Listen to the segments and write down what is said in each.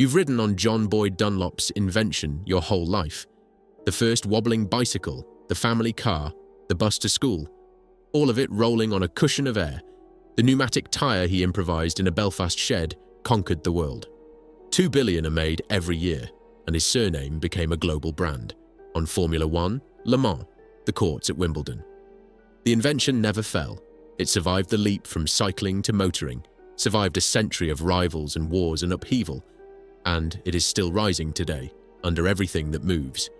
You've ridden on John Boyd Dunlop's invention your whole life. The first wobbling bicycle, the family car, the bus to school, all of it rolling on a cushion of air. The pneumatic tyre he improvised in a Belfast shed conquered the world. 2 billion are made every year, and his surname became a global brand. On Formula One, Le Mans, the courts at Wimbledon. The invention never fell. It survived the leap from cycling to motoring, survived a century of rivals and wars and upheaval, and it is still rising today, under everything that moves.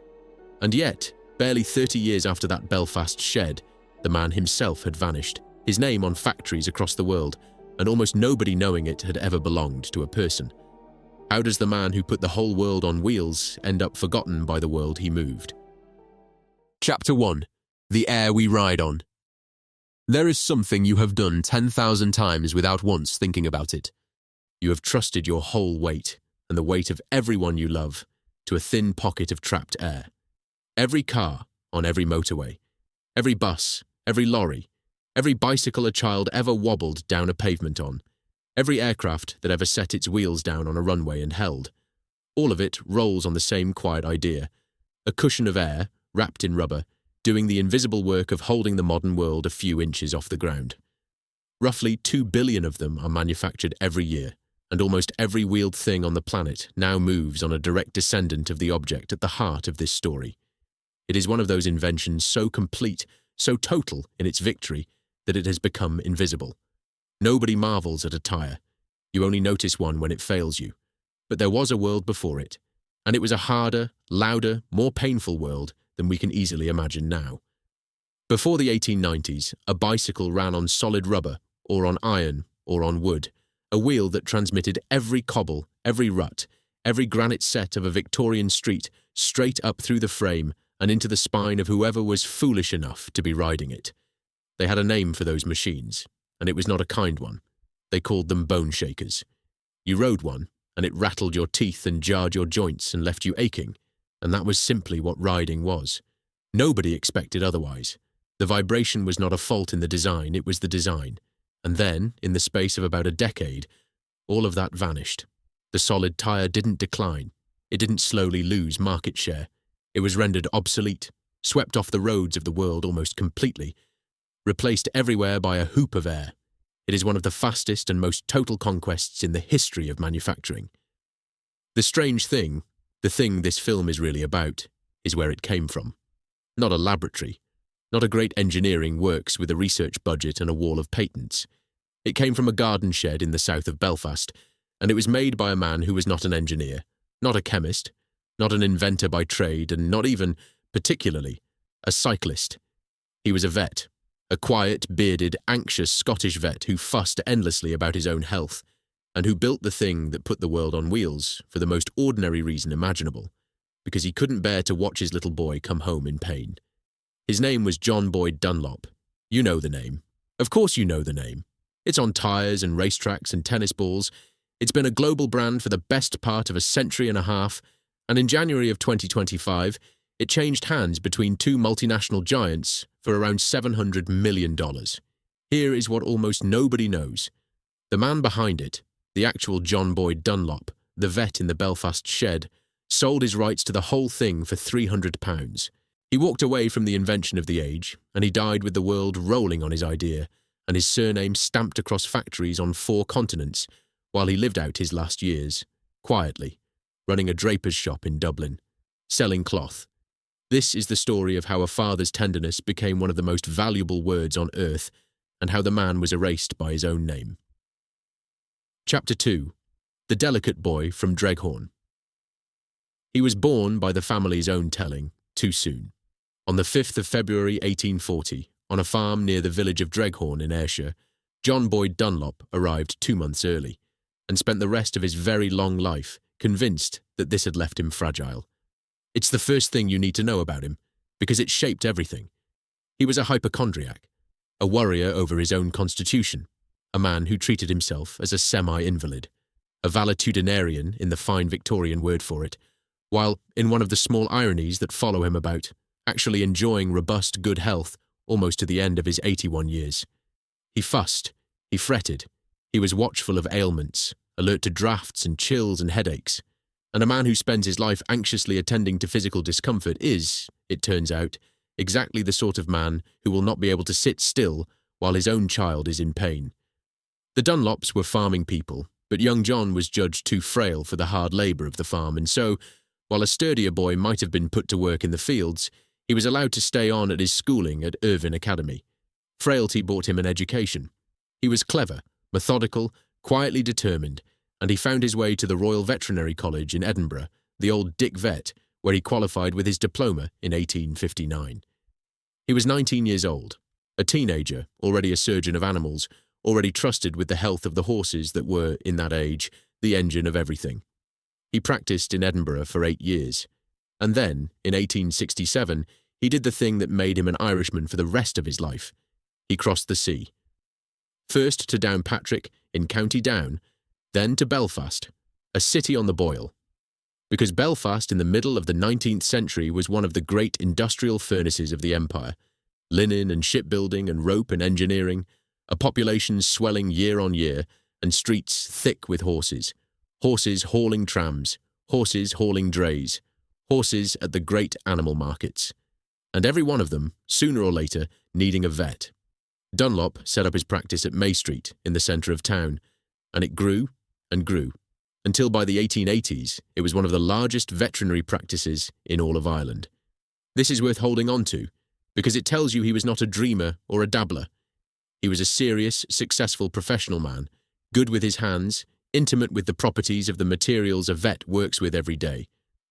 And yet, barely 30 years after that Belfast shed, the man himself had vanished, his name on factories across the world, and almost nobody knowing it had ever belonged to a person. How does the man who put the whole world on wheels end up forgotten by the world he moved? Chapter 1. The Air We Ride On. There is something you have done 10,000 times without once thinking about it. You have trusted your whole weight, and the weight of everyone you love, to a thin pocket of trapped air. Every car on every motorway, every bus, every lorry, every bicycle a child ever wobbled down a pavement on, every aircraft that ever set its wheels down on a runway and held. All of it rolls on the same quiet idea, a cushion of air, wrapped in rubber, doing the invisible work of holding the modern world a few inches off the ground. Roughly 2 billion of them are manufactured every year, and almost every wheeled thing on the planet now moves on a direct descendant of the object at the heart of this story. It is one of those inventions so complete, so total in its victory, that it has become invisible. Nobody marvels at a tyre. You only notice one when it fails you. But there was a world before it, and it was a harder, louder, more painful world than we can easily imagine now. Before the 1890s, a bicycle ran on solid rubber, or on iron, or on wood, a wheel that transmitted every cobble, every rut, every granite set of a Victorian street straight up through the frame and into the spine of whoever was foolish enough to be riding it. They had a name for those machines, and it was not a kind one. They called them Boneshakers. You rode one, and it rattled your teeth and jarred your joints and left you aching, and that was simply what riding was. Nobody expected otherwise. The vibration was not a fault in the design, it was the design. And then, in the space of about a decade, all of that vanished. The solid tyre didn't decline. It didn't slowly lose market share. It was rendered obsolete, swept off the roads of the world almost completely, replaced everywhere by a hoop of air. It is one of the fastest and most total conquests in the history of manufacturing. The strange thing, the thing this film is really about, is where it came from. Not a laboratory, not a great engineering works with a research budget and a wall of patents. It came from a garden shed in the south of Belfast, and it was made by a man who was not an engineer, not a chemist, not an inventor by trade, and not even, particularly, a cyclist. He was a vet, a quiet, bearded, anxious Scottish vet who fussed endlessly about his own health, and who built the thing that put the world on wheels for the most ordinary reason imaginable, because he couldn't bear to watch his little boy come home in pain. His name was John Boyd Dunlop. You know the name. Of course you know the name. It's on tyres and racetracks and tennis balls. It's been a global brand for the best part of a century and a half, and in January of 2025, it changed hands between two multinational giants for around $700 million. Here is what almost nobody knows. The man behind it, the actual John Boyd Dunlop, the vet in the Belfast shed, sold his rights to the whole thing for £300. He walked away from the invention of the age, and he died with the world rolling on his idea, and his surname stamped across factories on 4 continents, while he lived out his last years, quietly, running a draper's shop in Dublin, selling cloth. This is the story of how a father's tenderness became one of the most valuable words on earth, and how the man was erased by his own name. Chapter 2. The Delicate Boy from Dreghorn. He was born, by the family's own telling, too soon. On the 5th of February 1840, on a farm near the village of Dreghorn in Ayrshire, John Boyd Dunlop arrived 2 months early, and spent the rest of his very long life convinced that this had left him fragile. It's the first thing you need to know about him, because it shaped everything. He was a hypochondriac, a worrier over his own constitution, a man who treated himself as a semi-invalid, a valetudinarian in the fine Victorian word for it, while, in one of the small ironies that follow him about, actually enjoying robust good health almost to the end of his 81 years. He fussed, he fretted, he was watchful of ailments, alert to draughts and chills and headaches. And a man who spends his life anxiously attending to physical discomfort is, it turns out, exactly the sort of man who will not be able to sit still while his own child is in pain. The Dunlops were farming people, but young John was judged too frail for the hard labour of the farm, and so, while a sturdier boy might have been put to work in the fields, he was allowed to stay on at his schooling at Irvine Academy. Frailty bought him an education. He was clever, methodical, quietly determined, and he found his way to the Royal Veterinary College in Edinburgh, the old Dick Vet, where he qualified with his diploma in 1859. He was 19 years old, a teenager, already a surgeon of animals, already trusted with the health of the horses that were, in that age, the engine of everything. He practiced in Edinburgh for 8 years, and then, in 1867, he did the thing that made him an Irishman for the rest of his life. He crossed the sea. First to Downpatrick, in County Down, then to Belfast, a city on the boil. Because Belfast in the middle of the 19th century was one of the great industrial furnaces of the empire, linen and shipbuilding and rope and engineering, a population swelling year on year, and streets thick with horses, horses hauling trams, horses hauling drays, horses at the great animal markets, and every one of them, sooner or later, needing a vet. Dunlop set up his practice at May Street in the centre of town, and it grew and grew, until by the 1880s it was one of the largest veterinary practices in all of Ireland. This is worth holding on to, because it tells you he was not a dreamer or a dabbler. He was a serious, successful professional man, good with his hands, intimate with the properties of the materials a vet works with every day: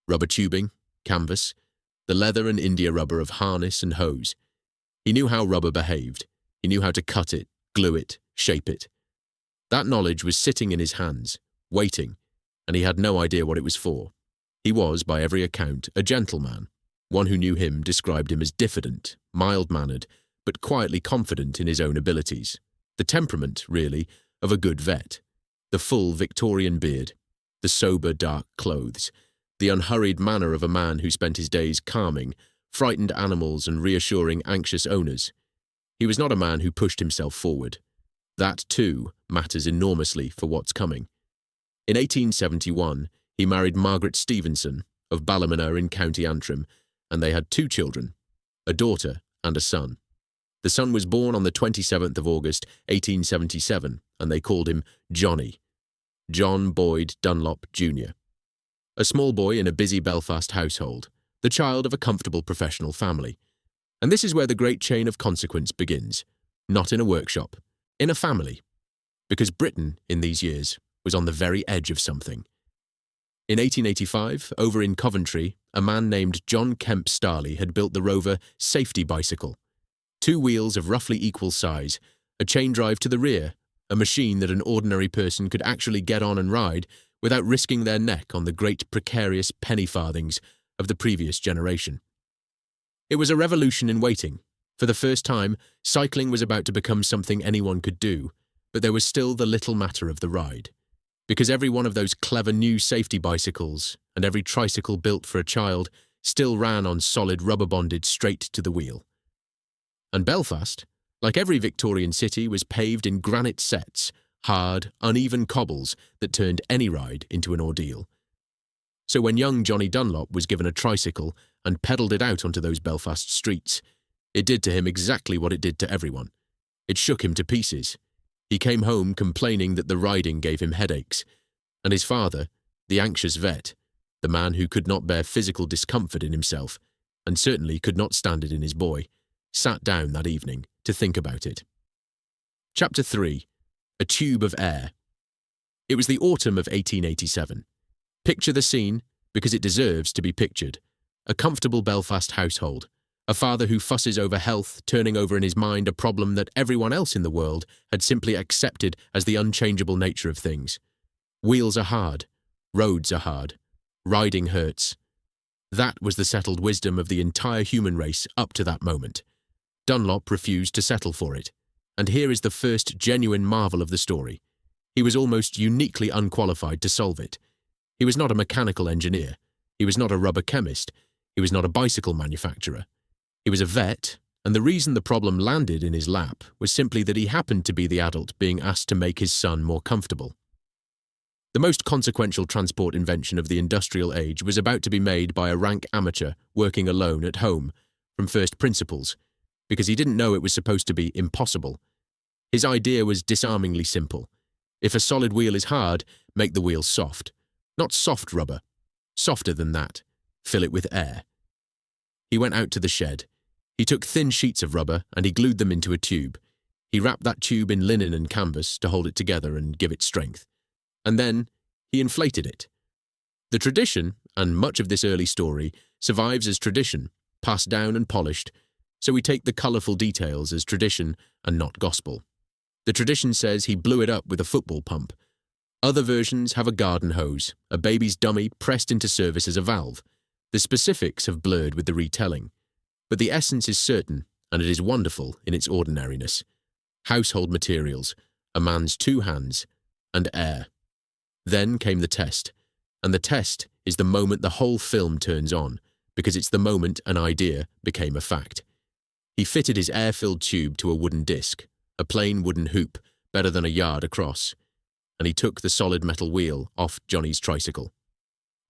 rubber tubing, canvas, the leather and India rubber of harness and hose. He knew how rubber behaved. He knew how to cut it, glue it, shape it. That knowledge was sitting in his hands, waiting, and he had no idea what it was for. He was, by every account, a gentleman. One who knew him described him as diffident, mild-mannered, but quietly confident in his own abilities. The temperament, really, of a good vet. The full Victorian beard, the sober dark clothes, the unhurried manner of a man who spent his days calming frightened animals and reassuring anxious owners. He was not a man who pushed himself forward. That, too, matters enormously for what's coming. In 1871, he married Margaret Stevenson of Ballymena in County Antrim, and they had 2 children, a daughter and a son. The son was born on the 27th of August, 1877, and they called him Johnny, John Boyd Dunlop, Jr. A small boy in a busy Belfast household, the child of a comfortable professional family. And this is where the great chain of consequence begins, not in a workshop, in a family. Because Britain, in these years, was on the very edge of something. In 1885, over in Coventry, a man named John Kemp Starley had built the Rover safety bicycle. 2 wheels of roughly equal size, a chain drive to the rear, a machine that an ordinary person could actually get on and ride without risking their neck on the great precarious penny farthings of the previous generation. It was a revolution in waiting. For the first time, cycling was about to become something anyone could do, but there was still the little matter of the ride. Because every one of those clever new safety bicycles and every tricycle built for a child still ran on solid rubber-bonded straight to the wheel. And Belfast, like every Victorian city, was paved in granite sets, hard, uneven cobbles that turned any ride into an ordeal. So when young Johnny Dunlop was given a tricycle and pedalled it out onto those Belfast streets, it did to him exactly what it did to everyone. It shook him to pieces. He came home complaining that the riding gave him headaches, and his father, the anxious vet, the man who could not bear physical discomfort in himself, and certainly could not stand it in his boy, sat down that evening to think about it. Chapter 3. A Tube of Air. It was the autumn of 1887. Picture the scene, because it deserves to be pictured. A comfortable Belfast household. A father who fusses over health, turning over in his mind a problem that everyone else in the world had simply accepted as the unchangeable nature of things. Wheels are hard. Roads are hard. Riding hurts. That was the settled wisdom of the entire human race up to that moment. Dunlop refused to settle for it. And here is the first genuine marvel of the story. He was almost uniquely unqualified to solve it. He was not a mechanical engineer. He was not a rubber chemist. He was not a bicycle manufacturer. He was a vet, and the reason the problem landed in his lap was simply that he happened to be the adult being asked to make his son more comfortable. The most consequential transport invention of the industrial age was about to be made by a rank amateur working alone at home, from first principles, because he didn't know it was supposed to be impossible. His idea was disarmingly simple. If a solid wheel is hard, make the wheel soft. Not soft rubber. Softer than that. Fill it with air. He went out to the shed. He took thin sheets of rubber and he glued them into a tube. He wrapped that tube in linen and canvas to hold it together and give it strength. And then he inflated it. The tradition, and much of this early story, survives as tradition, passed down and polished, so we take the colourful details as tradition and not gospel. The tradition says he blew it up with a football pump. Other versions have a garden hose, a baby's dummy pressed into service as a valve. The specifics have blurred with the retelling. But the essence is certain, and it is wonderful in its ordinariness. Household materials, a man's 2 hands, and air. Then came the test, and the test is the moment the whole film turns on, because it's the moment an idea became a fact. He fitted his air-filled tube to a wooden disc, a plain wooden hoop, better than a yard across, and he took the solid metal wheel off Johnny's tricycle.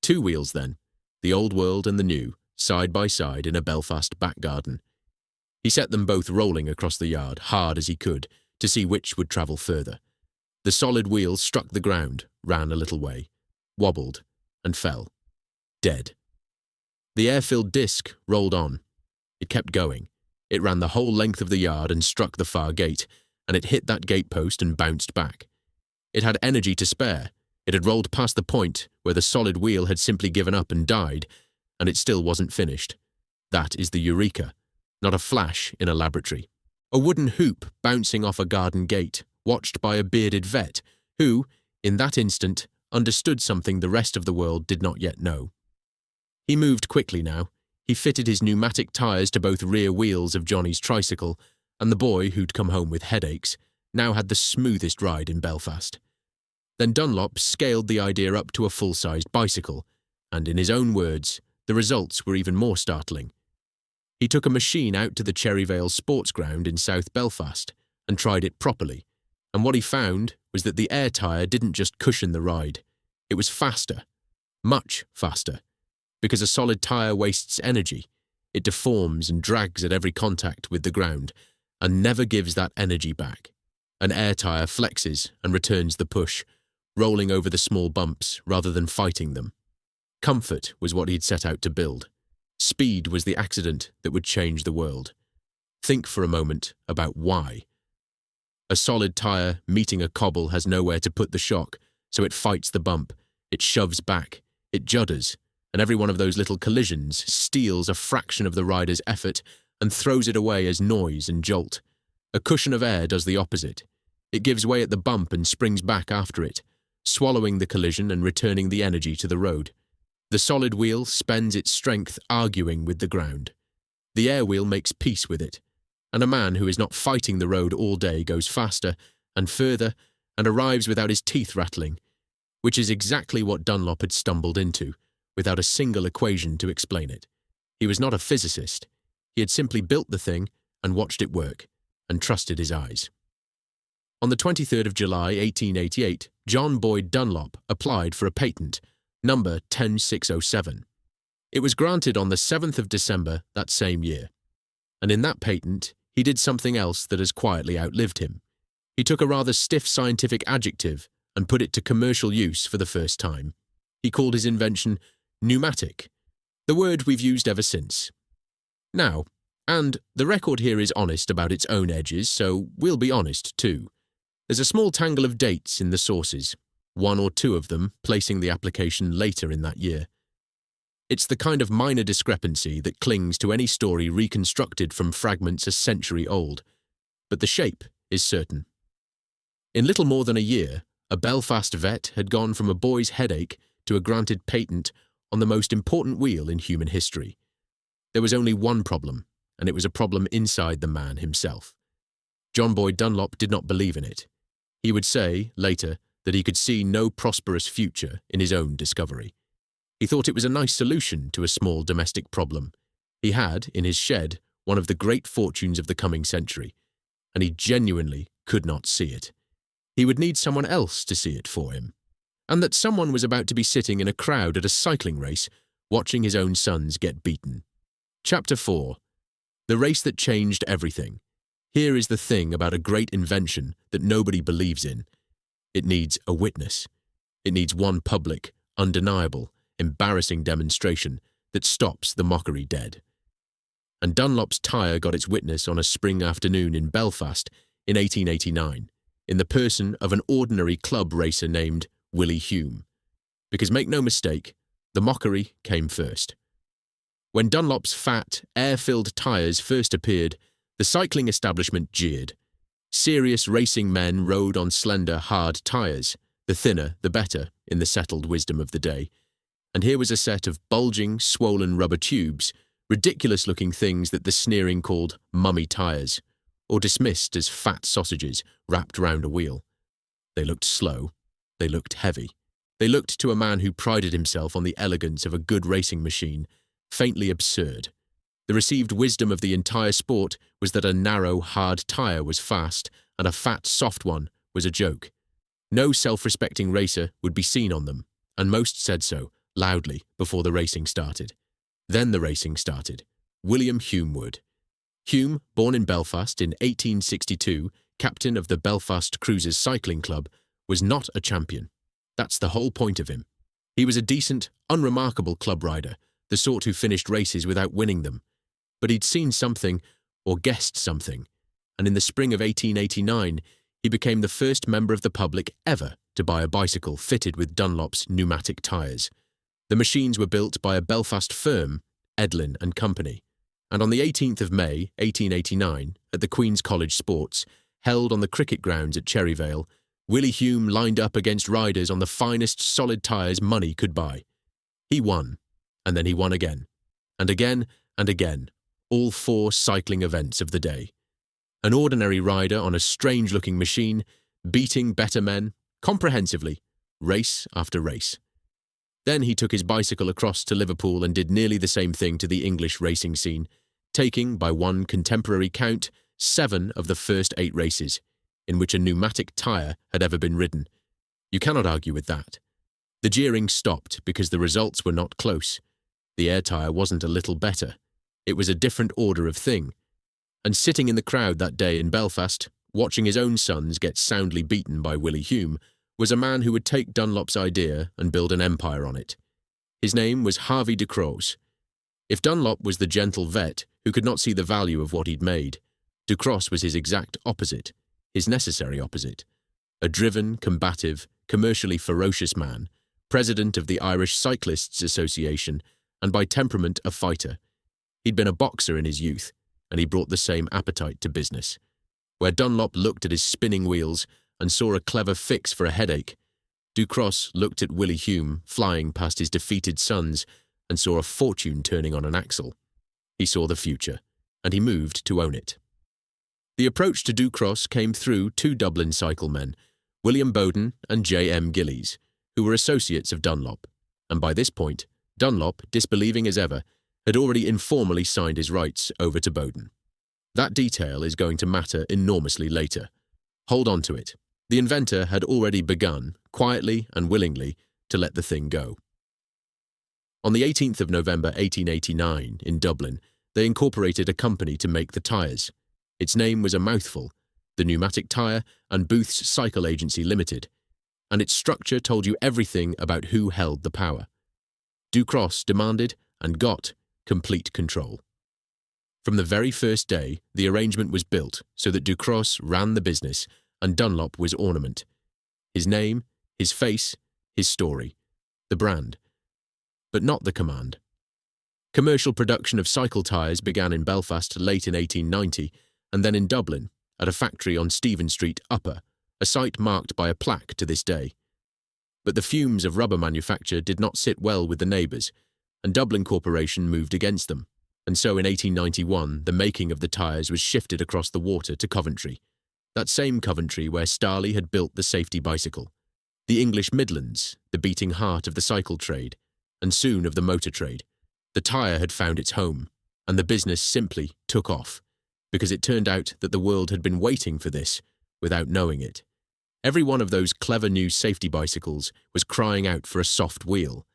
2 wheels then, the old world and the new, side by side in a Belfast back garden. He set them both rolling across the yard, hard as he could, to see which would travel further. The solid wheel struck the ground, ran a little way, wobbled, and fell. Dead. The air-filled disc rolled on. It kept going. It ran the whole length of the yard and struck the far gate, and it hit that gatepost and bounced back. It had energy to spare. It had rolled past the point where the solid wheel had simply given up and died, and it still wasn't finished. That is the eureka, not a flash in a laboratory. A wooden hoop bouncing off a garden gate, watched by a bearded vet, who, in that instant, understood something the rest of the world did not yet know. He moved quickly now. He fitted his pneumatic tyres to both rear wheels of Johnny's tricycle, and the boy, who'd come home with headaches, now had the smoothest ride in Belfast. Then Dunlop scaled the idea up to a full-sized bicycle, and in his own words, the results were even more startling. He took a machine out to the Cherryvale sports ground in South Belfast and tried it properly, and what he found was that the air tyre didn't just cushion the ride, it was faster, much faster, because a solid tyre wastes energy. It deforms and drags at every contact with the ground, and never gives that energy back. An air tyre flexes and returns the push, rolling over the small bumps rather than fighting them. Comfort was what he'd set out to build. Speed was the accident that would change the world. Think for a moment about why. A solid tyre meeting a cobble has nowhere to put the shock, so it fights the bump, it shoves back, it judders, and every one of those little collisions steals a fraction of the rider's effort and throws it away as noise and jolt. A cushion of air does the opposite. It gives way at the bump and springs back after it, swallowing the collision and returning the energy to the road. The solid wheel spends its strength arguing with the ground. The air wheel makes peace with it, and a man who is not fighting the road all day goes faster and further and arrives without his teeth rattling, which is exactly what Dunlop had stumbled into, without a single equation to explain it. He was not a physicist. He had simply built the thing and watched it work, and trusted his eyes. On the 23rd of July, 1888, John Boyd Dunlop applied for a patent, number 10607. It was granted on the 7th of December that same year. And in that patent, he did something else that has quietly outlived him. He took a rather stiff scientific adjective and put it to commercial use for the first time. He called his invention pneumatic, the word we've used ever since. Now, and the record here is honest about its own edges, so we'll be honest too. There's a small tangle of dates in the sources, 1 or 2 of them placing the application later in that year. It's the kind of minor discrepancy that clings to any story reconstructed from fragments a century old, but the shape is certain. In little more than a year, a Belfast vet had gone from a boy's headache to a granted patent on the most important wheel in human history. There was only one problem, and it was a problem inside the man himself. John Boyd Dunlop did not believe in it. He would say, later, that he could see no prosperous future in his own discovery. He thought it was a nice solution to a small domestic problem. He had, in his shed, one of the great fortunes of the coming century, and he genuinely could not see it. He would need someone else to see it for him. and that someone was about to be sitting in a crowd at a cycling race, watching his own sons get beaten. Chapter 4. The race that changed everything. Here is the thing about a great invention that nobody believes in. It needs a witness. It needs one public, undeniable, embarrassing demonstration that stops the mockery dead. And Dunlop's tyre got its witness on a spring afternoon in Belfast in 1889, in the person of an ordinary club racer named Willie Hume. Because make no mistake, the mockery came first. When Dunlop's fat, air-filled tyres first appeared, the cycling establishment jeered. Serious racing men rode on slender, hard tyres, the thinner, the better, in the settled wisdom of the day. And here was a set of bulging, swollen rubber tubes, ridiculous-looking things that the sneering called mummy tyres, or dismissed as fat sausages wrapped round a wheel. They looked slow. They looked heavy. They looked to a man who prided himself on the elegance of a good racing machine, faintly absurd. The received wisdom of the entire sport was that a narrow, hard tyre was fast and a fat, soft one was a joke. No self-respecting racer would be seen on them, and most said so, loudly, before the racing started. Then the racing started. William Hume would. Hume, born in Belfast in 1862, captain of the Belfast Cruisers Cycling Club, was not a champion. That's the whole point of him. He was a decent, unremarkable club rider, the sort who finished races without winning them. But he'd seen something, or guessed something, and in the spring of 1889, he became the first member of the public ever to buy a bicycle fitted with Dunlop's pneumatic tyres. The machines were built by a Belfast firm, Edlin and Company, and on the 18th of May, 1889, at the Queen's College Sports, held on the cricket grounds at Cherryvale, Willie Hume lined up against riders on the finest solid tyres money could buy. He won, and then he won again, and again, and again, all 4 cycling events of the day. An ordinary rider on a strange-looking machine, beating better men, comprehensively, race after race. Then he took his bicycle across to Liverpool and did nearly the same thing to the English racing scene, taking, by one contemporary count, 7 of the first 8 races, in which a pneumatic tyre had ever been ridden. You cannot argue with that. The jeering stopped because the results were not close. The air tyre wasn't a little better. It was a different order of thing. And sitting in the crowd that day in Belfast, watching his own sons get soundly beaten by Willie Hume, was a man who would take Dunlop's idea and build an empire on it. His name was Harvey de Cross. If Dunlop was the gentle vet who could not see the value of what he'd made, de Cross was his exact opposite, his necessary opposite. A driven, combative, commercially ferocious man, president of the Irish Cyclists Association, and by temperament a fighter. He'd been a boxer in his youth, and he brought the same appetite to business. Where Dunlop looked at his spinning wheels and saw a clever fix for a headache, de Cross looked at Willie Hume flying past his defeated sons and saw a fortune turning on an axle. He saw the future, and he moved to own it. The approach to de Cross came through 2 Dublin cyclemen, William Bowden and J.M. Gillies, who were associates of Dunlop, and by this point, Dunlop, disbelieving as ever, had already informally signed his rights over to Bowden. That detail is going to matter enormously later. Hold on to it. The inventor had already begun, quietly and willingly, to let the thing go. On the 18th of November 1889, in Dublin, they incorporated a company to make the tyres. Its name was a mouthful, the Pneumatic Tyre and Booth's Cycle Agency Limited, and its structure told you everything about who held the power. De Cross demanded, and got, complete control. From the very first day, the arrangement was built so that de Cross ran the business and Dunlop was ornament. His name, his face, his story, the brand, but not the command. Commercial production of cycle tyres began in Belfast late in 1890, and then in Dublin, at a factory on Stephen Street Upper, a site marked by a plaque to this day. But the fumes of rubber manufacture did not sit well with the neighbours, and Dublin Corporation moved against them, and so in 1891 the making of the tyres was shifted across the water to Coventry, that same Coventry where Starley had built the safety bicycle, the English Midlands, the beating heart of the cycle trade, and soon of the motor trade. The tyre had found its home, and the business simply took off, because it turned out that the world had been waiting for this without knowing it. Every one of those clever new safety bicycles was crying out for a soft wheel,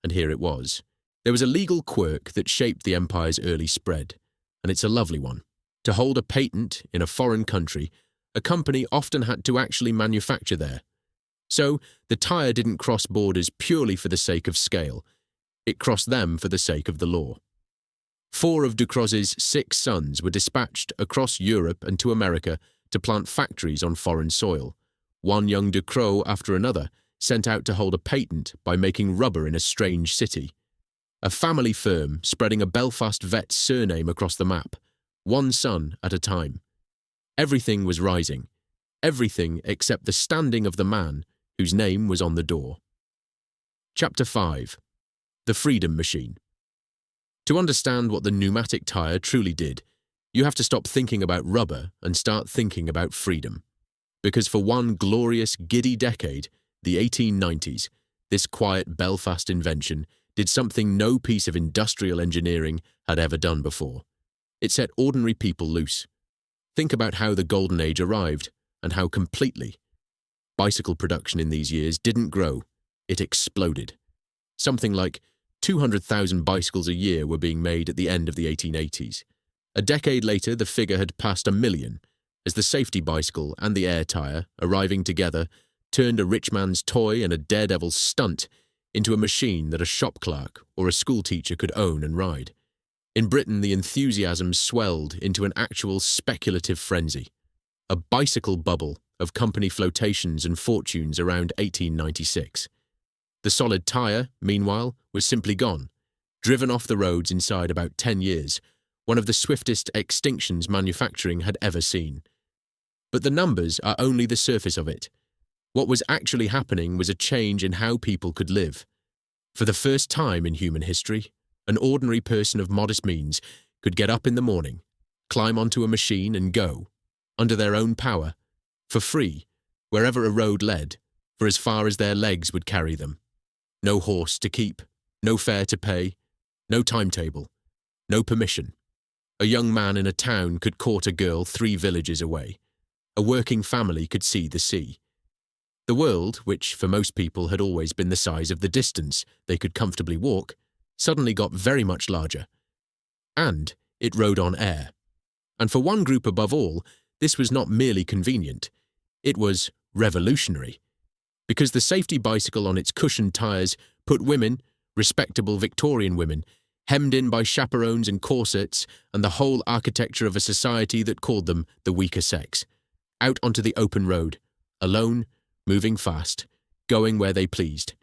and here it was. There was a legal quirk that shaped the empire's early spread, and it's a lovely one. To hold a patent in a foreign country, a company often had to actually manufacture there. So the Tyre didn't cross borders purely for the sake of scale. It crossed them for the sake of the law. 4 of Ducroz's 6 sons were dispatched across Europe and to America to plant factories on foreign soil. One young Ducroz after another sent out to hold a patent by making rubber in a strange city. A family firm spreading a Belfast vet surname across the map, one son at a time. Everything was rising, everything except the standing of the man whose name was on the door. Chapter 5. The Freedom Machine. To understand what the pneumatic tyre truly did, you have to stop thinking about rubber and start thinking about freedom. Because for one glorious, giddy decade, the 1890s, this quiet Belfast invention did something no piece of industrial engineering had ever done before. It set ordinary people loose. Think about how the Golden Age arrived, and how completely. Bicycle production in these years didn't grow, it exploded. Something like 200,000 bicycles a year were being made at the end of the 1880s. A decade later, the figure had passed 1 million, as the safety bicycle and the air tyre, arriving together, turned a rich man's toy and a daredevil's stunt into a machine that a shop clerk or a schoolteacher could own and ride. In Britain, the enthusiasm swelled into an actual speculative frenzy. A bicycle bubble of company flotations and fortunes around 1896. The solid tyre, meanwhile, was simply gone, driven off the roads inside about 10 years, one of the swiftest extinctions manufacturing had ever seen. But the numbers are only the surface of it. What was actually happening was a change in how people could live. For the first time in human history, an ordinary person of modest means could get up in the morning, climb onto a machine and go, under their own power, for free, wherever a road led, for as far as their legs would carry them. No horse to keep, no fare to pay, no timetable, no permission. A young man in a town could court a girl 3 villages away. A working family could see the sea. The world, which for most people had always been the size of the distance they could comfortably walk, suddenly got very much larger. And it rode on air. And for one group above all, this was not merely convenient. It was revolutionary. Because the safety bicycle on its cushioned tyres put women, respectable Victorian women, hemmed in by chaperones and corsets and the whole architecture of a society that called them the weaker sex, out onto the open road, alone, moving fast, going where they pleased.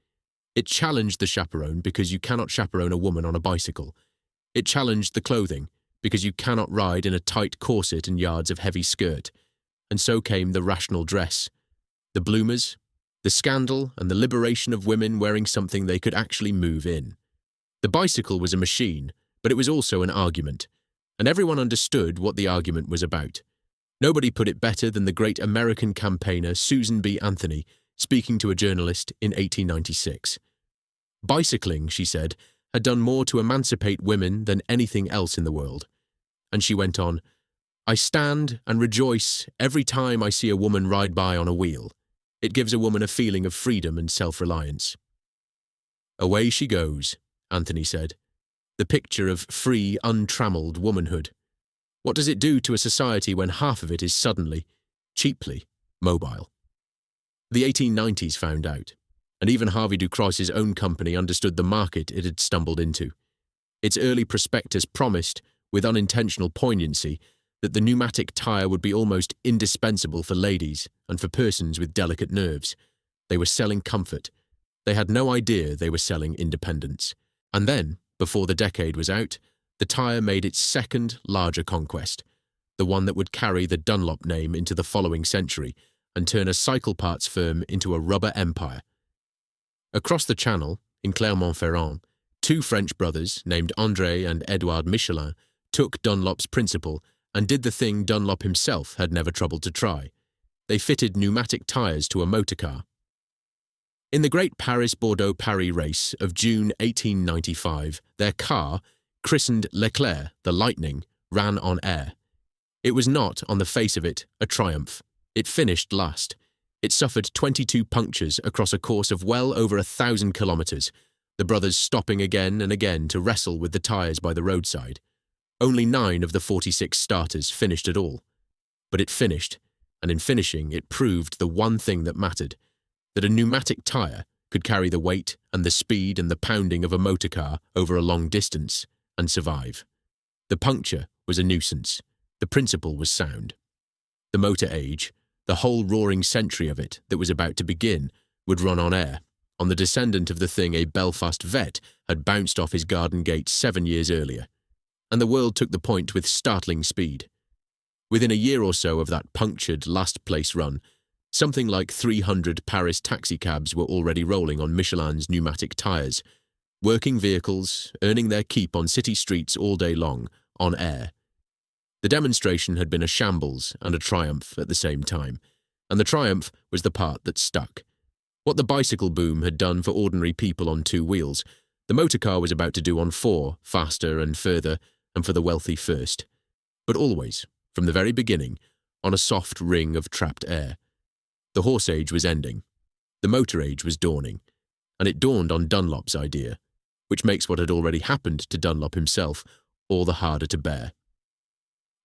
It challenged the chaperone because you cannot chaperone a woman on a bicycle. It challenged the clothing because you cannot ride in a tight corset and yards of heavy skirt. And so came the rational dress, the bloomers, the scandal and the liberation of women wearing something they could actually move in. The bicycle was a machine, but it was also an argument, and everyone understood what the argument was about. Nobody put it better than the great American campaigner Susan B. Anthony speaking to a journalist in 1896. Bicycling, she said, had done more to emancipate women than anything else in the world. And she went on, "I stand and rejoice every time I see a woman ride by on a wheel. It gives a woman a feeling of freedom and self-reliance." "Away she goes," Anthony said, "the picture of free, untrammeled womanhood. What does it do to a society when half of it is suddenly, cheaply, mobile?" The 1890s found out, and even Harvey Ducroz's own company understood the market it had stumbled into. Its early prospectus promised, with unintentional poignancy, that the pneumatic tyre would be almost indispensable for ladies and for persons with delicate nerves. They were selling comfort. They had no idea they were selling independence. And then, before the decade was out, the tyre made its second, larger conquest, the one that would carry the Dunlop name into the following century and turn a cycle parts firm into a rubber empire. Across the Channel, in Clermont-Ferrand, 2 French brothers named André and Edouard Michelin took Dunlop's principle and did the thing Dunlop himself had never troubled to try. They fitted pneumatic tyres to a motor car. In the Great Paris-Bordeaux-Paris race of June 1895, their car, christened Leclerc, the Lightning, ran on air. It was not, on the face of it, a triumph. It finished last. It suffered 22 punctures across a course of well over 1,000 kilometres, the brothers stopping again and again to wrestle with the tyres by the roadside. Only 9 of the 46 starters finished at all. But it finished, and in finishing it proved the one thing that mattered, that a pneumatic tyre could carry the weight and the speed and the pounding of a motor car over a long distance and survive. The puncture was a nuisance. The principle was sound. The motor age, the whole roaring century of it that was about to begin, would run on air, on the descendant of the thing a Belfast vet had bounced off his garden gate 7 years earlier. And the world took the point with startling speed. Within a year or so of that punctured last-place run, something like 300 Paris taxicabs were already rolling on Michelin's pneumatic tyres, working vehicles, earning their keep on city streets all day long, on air. The demonstration had been a shambles and a triumph at the same time, and the triumph was the part that stuck. What the bicycle boom had done for ordinary people on 2 wheels, the motorcar was about to do on 4, faster and further, and for the wealthy first. But always, from the very beginning, on a soft ring of trapped air. The horse age was ending. The motor age was dawning. And it dawned on Dunlop's idea, which makes what had already happened to Dunlop himself all the harder to bear.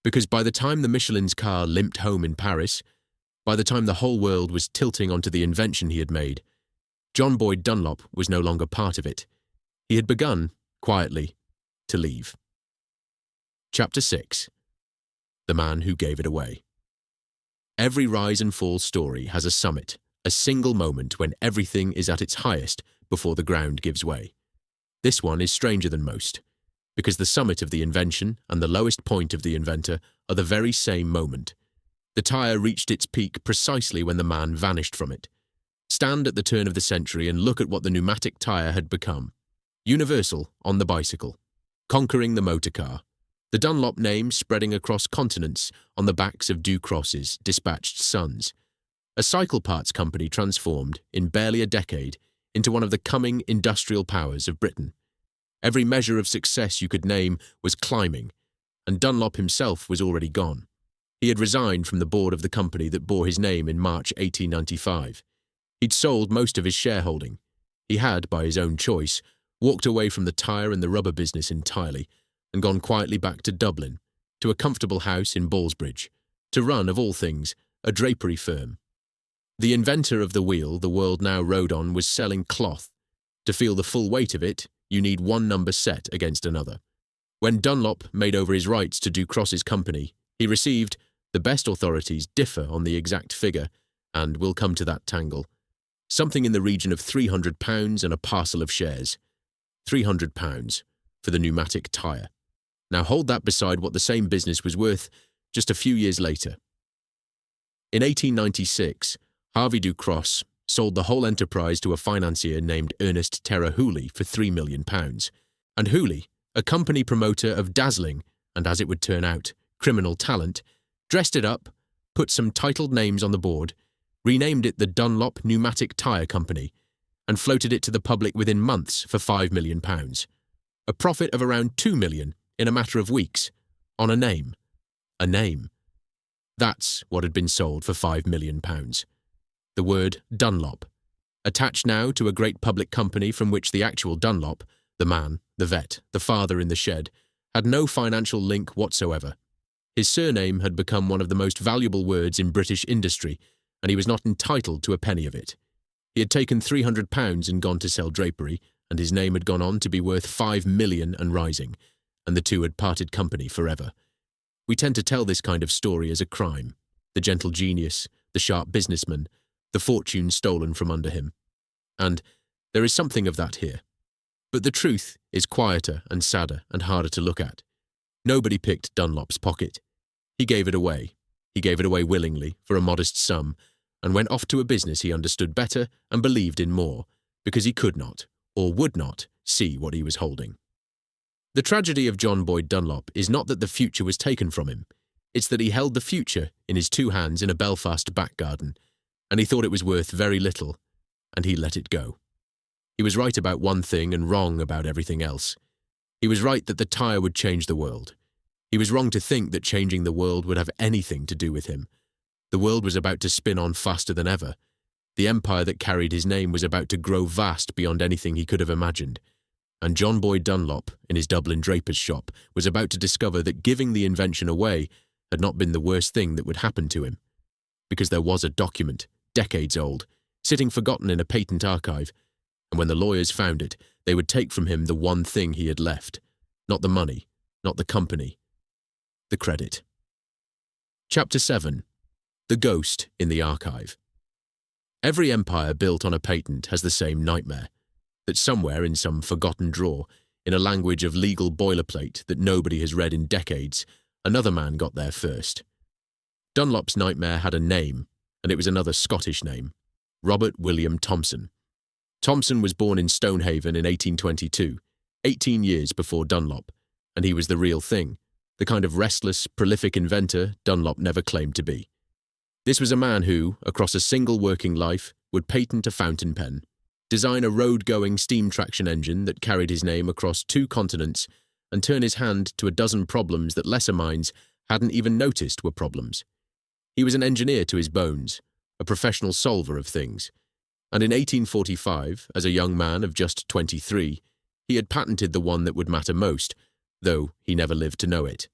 Because by the time the Michelin's car limped home in Paris, by the time the whole world was tilting onto the invention he had made, John Boyd Dunlop was no longer part of it. He had begun, quietly, to leave. Chapter 6. The Man Who Gave It Away. Every rise and fall story has a summit, a single moment when everything is at its highest before the ground gives way. This one is stranger than most, because the summit of the invention and the lowest point of the inventor are the very same moment. The tyre reached its peak precisely when the man vanished from it. Stand at the turn of the century and look at what the pneumatic tyre had become. Universal on the bicycle, conquering the motor car. The Dunlop name spreading across continents on the backs of Ducross's dispatched sons. A cycle parts company transformed, in barely a decade, into one of the coming industrial powers of Britain. Every measure of success you could name was climbing, and Dunlop himself was already gone. He had resigned from the board of the company that bore his name in March 1895. He'd sold most of his shareholding. He had, by his own choice, walked away from the tyre and the rubber business entirely, and gone quietly back to Dublin, to a comfortable house in Ballsbridge, to run, of all things, a drapery firm. The inventor of the wheel the world now rode on was selling cloth. To feel the full weight of it, you need one number set against another. When Dunlop made over his rights to Ducross's company, he received, the best authorities differ on the exact figure, and we'll come to that tangle, something in the region of £300 and a parcel of shares. £300 for the pneumatic tyre. Now hold that beside what the same business was worth just a few years later. In 1896, Harvey Ducross sold the whole enterprise to a financier named Ernest Terror Hooley for £3 million. And Hooley, a company promoter of dazzling, and as it would turn out, criminal talent, dressed it up, put some titled names on the board, renamed it the Dunlop Pneumatic Tyre Company, and floated it to the public within months for £5 million. A profit of around £2 million in a matter of weeks, on a name. A name. That's what had been sold for £5 million. The word Dunlop, attached now to a great public company from which the actual Dunlop, the man, the vet, the father in the shed, had no financial link whatsoever. His surname had become one of the most valuable words in British industry, and he was not entitled to a penny of it. He had taken £300 and gone to sell drapery, and his name had gone on to be worth £5 million and rising, and the two had parted company forever. We tend to tell this kind of story as a crime, the gentle genius, the sharp businessman, the fortune stolen from under him. And there is something of that here. But the truth is quieter and sadder and harder to look at. Nobody picked Dunlop's pocket. He gave it away. He gave it away willingly, for a modest sum, and went off to a business he understood better and believed in more, because he could not, or would not, see what he was holding. The tragedy of John Boyd Dunlop is not that the future was taken from him. It's that he held the future in his 2 hands in a Belfast back garden, and he thought it was worth very little, and he let it go. He was right about one thing and wrong about everything else. He was right that the tyre would change the world. He was wrong to think that changing the world would have anything to do with him. The world was about to spin on faster than ever, The empire that carried his name was about to grow vast beyond anything he could have imagined. And John Boyd Dunlop, in his Dublin draper's shop, was about to discover that giving the invention away had not been the worst thing that would happen to him. Because there was a document, decades old, sitting forgotten in a patent archive, and when the lawyers found it, they would take from him the one thing he had left. Not the money, not the company, the credit. Chapter 7. The Ghost in the Archive. Every empire built on a patent has the same nightmare, that somewhere in some forgotten drawer, in a language of legal boilerplate that nobody has read in decades, another man got there first. Dunlop's nightmare had a name, and it was another Scottish name, Robert William Thomson. Thomson was born in Stonehaven in 1822, 18 years before Dunlop, and he was the real thing, the kind of restless, prolific inventor Dunlop never claimed to be. This was a man who, across a single working life, would patent a fountain pen, design a road-going steam traction engine that carried his name across 2 continents, and turn his hand to a dozen problems that lesser minds hadn't even noticed were problems. He was an engineer to his bones, a professional solver of things, and in 1845, as a young man of just 23, he had patented the one that would matter most, though he never lived to know it.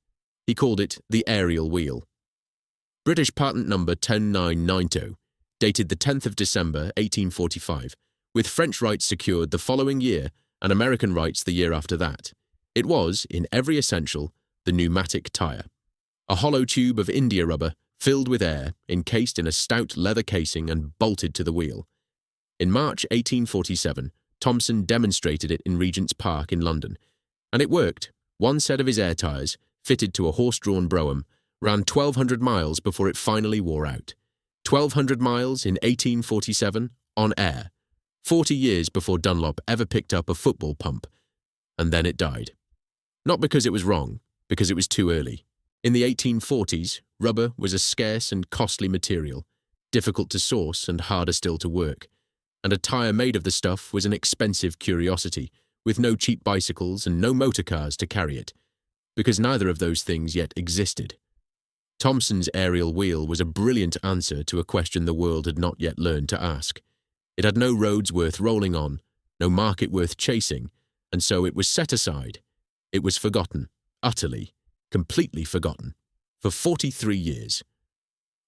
He called it the aerial wheel. British patent number 10990, dated the 10th of December 1845, with French rights secured the following year and American rights the year after that. It was, in every essential, the pneumatic tyre. A hollow tube of India rubber filled with air, encased in a stout leather casing and bolted to the wheel. In March 1847, Thomson demonstrated it in Regent's Park in London, and it worked. One set of his air tyres, fitted to a horse-drawn brougham, ran 1,200 miles before it finally wore out. 1,200 miles in 1847, on air. 40 years before Dunlop ever picked up a football pump. And then it died. Not because it was wrong, because it was too early. In the 1840s, rubber was a scarce and costly material, difficult to source and harder still to work. And a tyre made of the stuff was an expensive curiosity, with no cheap bicycles and no motor cars to carry it, because neither of those things yet existed. Thomson's aerial wheel was a brilliant answer to a question the world had not yet learned to ask. It had no roads worth rolling on, no market worth chasing, and so it was set aside. It was forgotten, utterly, completely forgotten, for 43 years.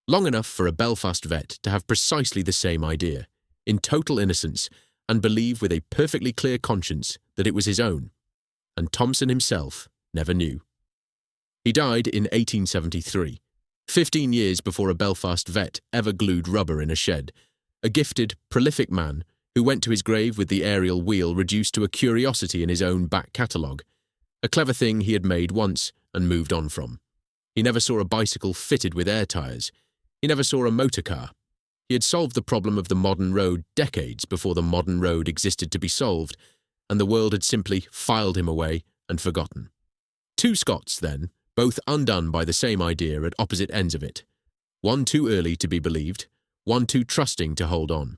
Long enough for a Belfast vet to have precisely the same idea, in total innocence, and believe with a perfectly clear conscience that it was his own. And Thomson himself never knew. He died in 1873, 15 years before a Belfast vet ever glued rubber in a shed, a gifted, prolific man who went to his grave with the aerial wheel reduced to a curiosity in his own back catalogue, a clever thing he had made once and moved on from. He never saw a bicycle fitted with air tyres. He never saw a motor car. He had solved the problem of the modern road decades before the modern road existed to be solved, and the world had simply filed him away and forgotten. 2 Scots, then, both undone by the same idea at opposite ends of it. One too early to be believed, one too trusting to hold on.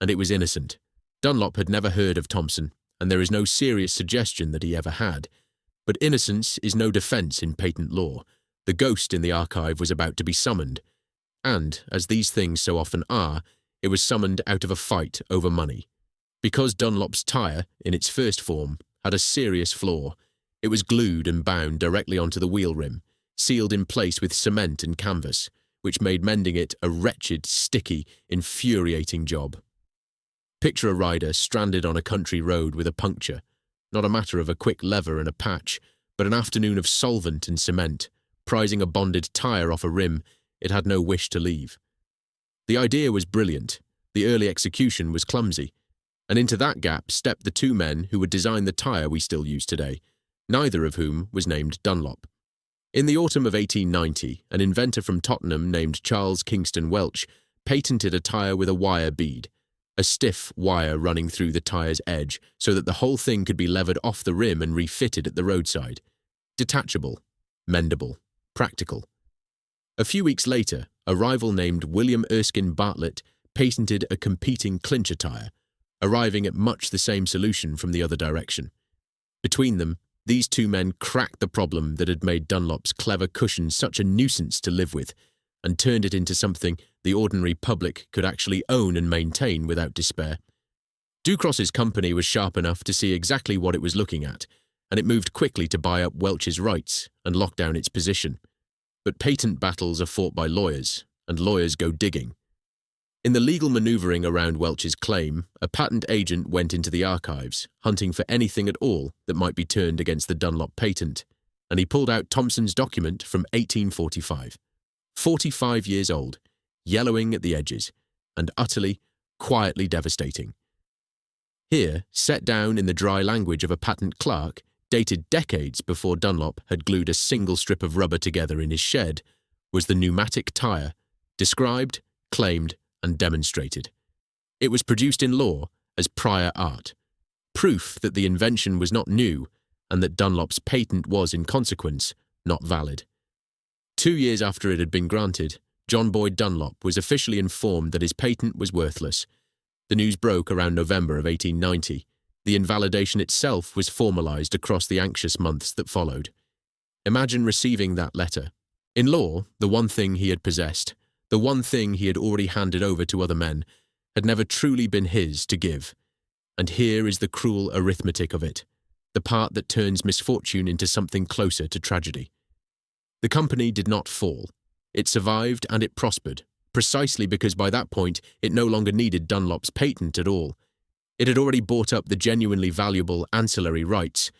And it was innocent. Dunlop had never heard of Thomson, and there is no serious suggestion that he ever had. But innocence is no defence in patent law. The ghost in the archive was about to be summoned. And, as these things so often are, it was summoned out of a fight over money. Because Dunlop's tyre, in its first form, had a serious flaw, it was glued and bound directly onto the wheel rim, sealed in place with cement and canvas, which made mending it a wretched, sticky, infuriating job. Picture a rider stranded on a country road with a puncture, not a matter of a quick lever and a patch, but an afternoon of solvent and cement, prizing a bonded tyre off a rim it had no wish to leave. The idea was brilliant, the early execution was clumsy, and into that gap stepped the 2 men who would design the tyre we still use today, neither of whom was named Dunlop. In the autumn of 1890, an inventor from Tottenham named Charles Kingston Welch patented a tyre with a wire bead, a stiff wire running through the tyre's edge so that the whole thing could be levered off the rim and refitted at the roadside. Detachable, mendable, practical. A few weeks later, a rival named William Erskine Bartlett patented a competing clincher tyre, arriving at much the same solution from the other direction. Between them, these 2 men cracked the problem that had made Dunlop's clever cushion such a nuisance to live with, and turned it into something the ordinary public could actually own and maintain without despair. Ducross's company was sharp enough to see exactly what it was looking at, and it moved quickly to buy up Welch's rights and lock down its position. But patent battles are fought by lawyers, and lawyers go digging. In the legal manoeuvring around Welch's claim, a patent agent went into the archives, hunting for anything at all that might be turned against the Dunlop patent, and he pulled out Thompson's document from 1845. 45 years old, yellowing at the edges, and utterly, quietly devastating. Here, set down in the dry language of a patent clerk, dated decades before Dunlop had glued a single strip of rubber together in his shed, was the pneumatic tyre, described, claimed, and demonstrated. It was produced in law as prior art, proof that the invention was not new and that Dunlop's patent was, in consequence, not valid. 2 years after it had been granted, John Boyd Dunlop was officially informed that his patent was worthless. The news broke around November of 1890. The invalidation itself was formalised across the anxious months that followed. Imagine receiving that letter. In law, the one thing he had possessed, the one thing he had already handed over to other men, had never truly been his to give. And here is the cruel arithmetic of it, the part that turns misfortune into something closer to tragedy. The company did not fall. It survived and it prospered, precisely because by that point it no longer needed Dunlop's patent at all. It had already bought up the genuinely valuable ancillary rights,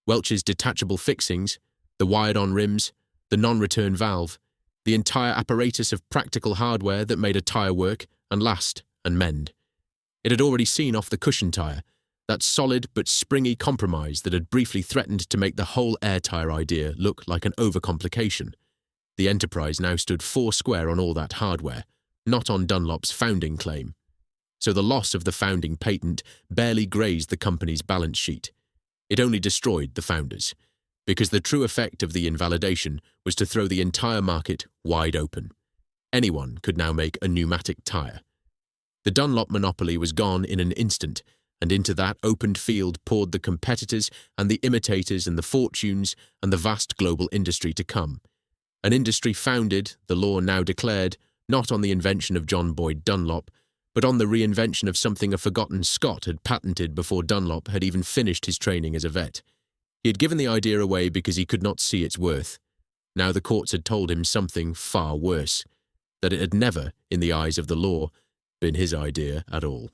Welch's detachable fixings, the wired-on rims, the non-return valve, the entire apparatus of practical hardware that made a tyre work and last and mend. It had already seen off the cushion tyre, that solid but springy compromise that had briefly threatened to make the whole air tyre idea look like an overcomplication. The enterprise now stood foursquare on all that hardware, not on Dunlop's founding claim. So the loss of the founding patent barely grazed the company's balance sheet. It only destroyed the founders, because the true effect of the invalidation was to throw the entire market wide open. Anyone could now make a pneumatic tyre. The Dunlop monopoly was gone in an instant, and into that opened field poured the competitors and the imitators and the fortunes and the vast global industry to come. An industry founded, the law now declared, not on the invention of John Boyd Dunlop, but on the reinvention of something a forgotten Scot had patented before Dunlop had even finished his training as a vet. He had given the idea away because he could not see its worth. Now the courts had told him something far worse, that it had never, in the eyes of the law, been his idea at all.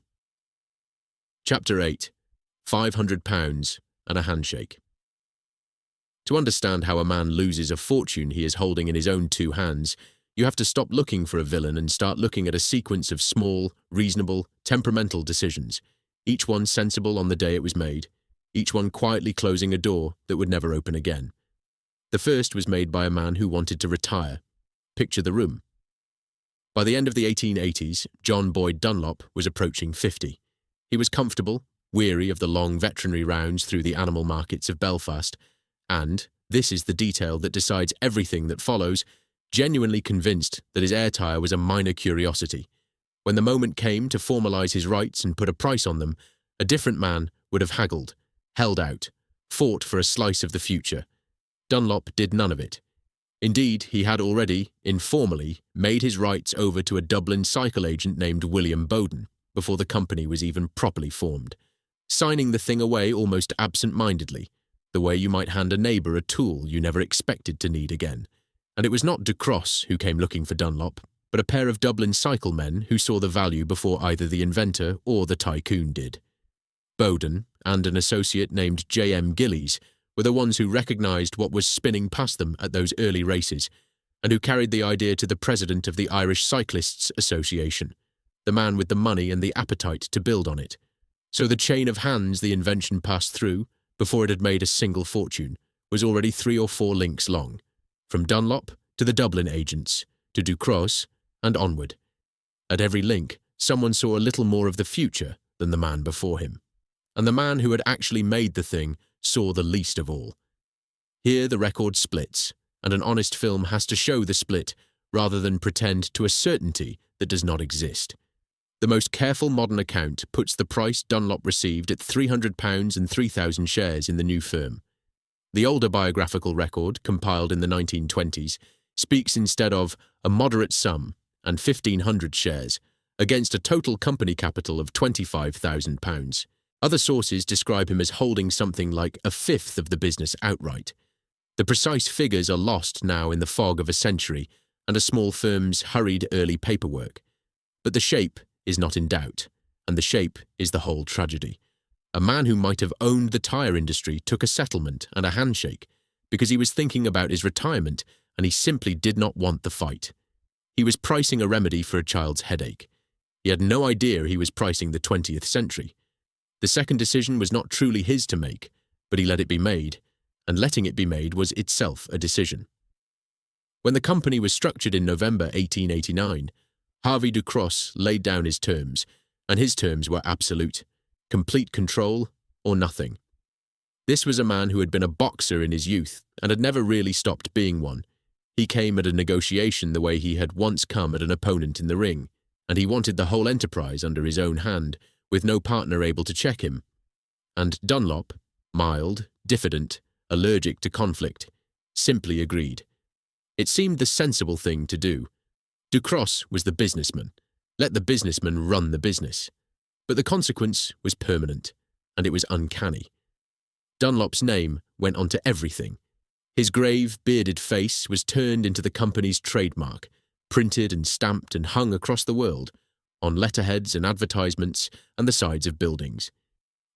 Chapter 8. £500 and a Handshake. To understand how a man loses a fortune he is holding in his own two hands, you have to stop looking for a villain and start looking at a sequence of small, reasonable, temperamental decisions, each one sensible on the day it was made, each one quietly closing a door that would never open again. The first was made by a man who wanted to retire. Picture the room. By the end of the 1880s, John Boyd Dunlop was approaching 50. He was comfortable, weary of the long veterinary rounds through the animal markets of Belfast, and, this is the detail that decides everything that follows, genuinely convinced that his air tyre was a minor curiosity. When the moment came to formalise his rights and put a price on them, a different man would have haggled, held out, fought for a slice of the future. Dunlop did none of it. Indeed, he had already, informally, made his rights over to a Dublin cycle agent named William Bowden before the company was even properly formed, signing the thing away almost absent-mindedly, the way you might hand a neighbour a tool you never expected to need again. And it was not Ducross who came looking for Dunlop, but a pair of Dublin cycle men who saw the value before either the inventor or the tycoon did. Bowden and an associate named J.M. Gillies were the ones who recognised what was spinning past them at those early races, and who carried the idea to the president of the Irish Cyclists Association, the man with the money and the appetite to build on it. So the chain of hands the invention passed through, before it had made a single fortune, was already 3 or 4 links long, from Dunlop to the Dublin agents, to Ducross, and onward. At every link, someone saw a little more of the future than the man before him, and the man who had actually made the thing saw the least of all. Here the record splits, and an honest film has to show the split rather than pretend to a certainty that does not exist. The most careful modern account puts the price Dunlop received at £300 and 3,000 shares in the new firm. The older biographical record, compiled in the 1920s, speaks instead of a moderate sum and 1,500 shares, against a total company capital of £25,000. Other sources describe him as holding something like a fifth of the business outright. The precise figures are lost now in the fog of a century and a small firm's hurried early paperwork. But the shape is not in doubt, and the shape is the whole tragedy. A man who might have owned the tyre industry took a settlement and a handshake because he was thinking about his retirement and he simply did not want the fight. He was pricing a remedy for a child's headache. He had no idea he was pricing the 20th century. The second decision was not truly his to make, but he let it be made, and letting it be made was itself a decision. When the company was structured in November 1889, Harvey Ducros laid down his terms, and his terms were absolute: complete control or nothing. This was a man who had been a boxer in his youth and had never really stopped being one. He came at a negotiation the way he had once come at an opponent in the ring, and he wanted the whole enterprise under his own hand, with no partner able to check him. And Dunlop, mild, diffident, allergic to conflict, simply agreed. It seemed the sensible thing to do. Ducros was the businessman. Let the businessman run the business. But the consequence was permanent, and it was uncanny. Dunlop's name went onto everything. His grave, bearded face was turned into the company's trademark, printed and stamped and hung across the world, on letterheads and advertisements and the sides of buildings.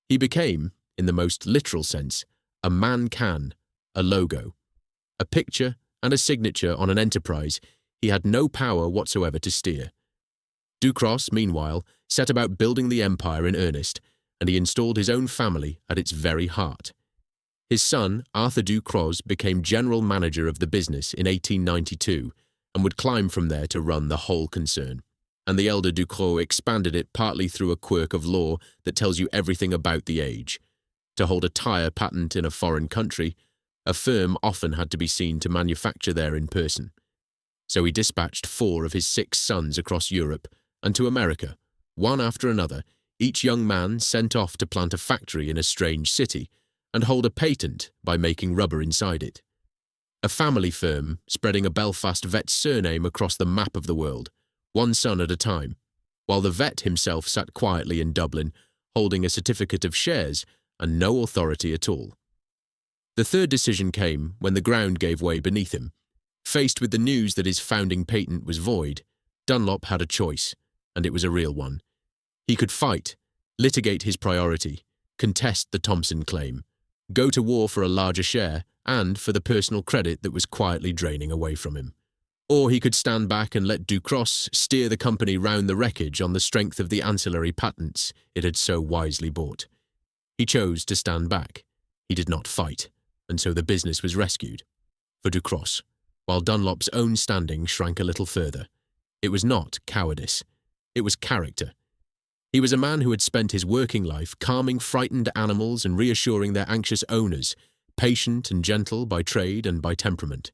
He became, in the most literal sense, a man-can, a logo, a picture and a signature on an enterprise he had no power whatsoever to steer. Ducros, meanwhile, set about building the empire in earnest, and he installed his own family at its very heart. His son, Arthur Ducros, became general manager of the business in 1892 and would climb from there to run the whole concern. And the elder Ducros expanded it partly through a quirk of law that tells you everything about the age. To hold a tyre patent in a foreign country, a firm often had to be seen to manufacture there in person. So he dispatched 4 of his 6 sons across Europe and to America, one after another, each young man sent off to plant a factory in a strange city and hold a patent by making rubber inside it. A family firm spreading a Belfast vet surname across the map of the world, one son at a time, while the vet himself sat quietly in Dublin, holding a certificate of shares and no authority at all. The third decision came when the ground gave way beneath him. Faced with the news that his founding patent was void, Dunlop had a choice, and it was a real one. He could fight, litigate his priority, contest the Thompson claim, go to war for a larger share and for the personal credit that was quietly draining away from him. Or he could stand back and let Ducros steer the company round the wreckage on the strength of the ancillary patents it had so wisely bought. He chose to stand back. He did not fight, and so the business was rescued. For Ducros, while Dunlop's own standing shrank a little further. It was not cowardice. It was character. He was a man who had spent his working life calming frightened animals and reassuring their anxious owners, patient and gentle by trade and by temperament.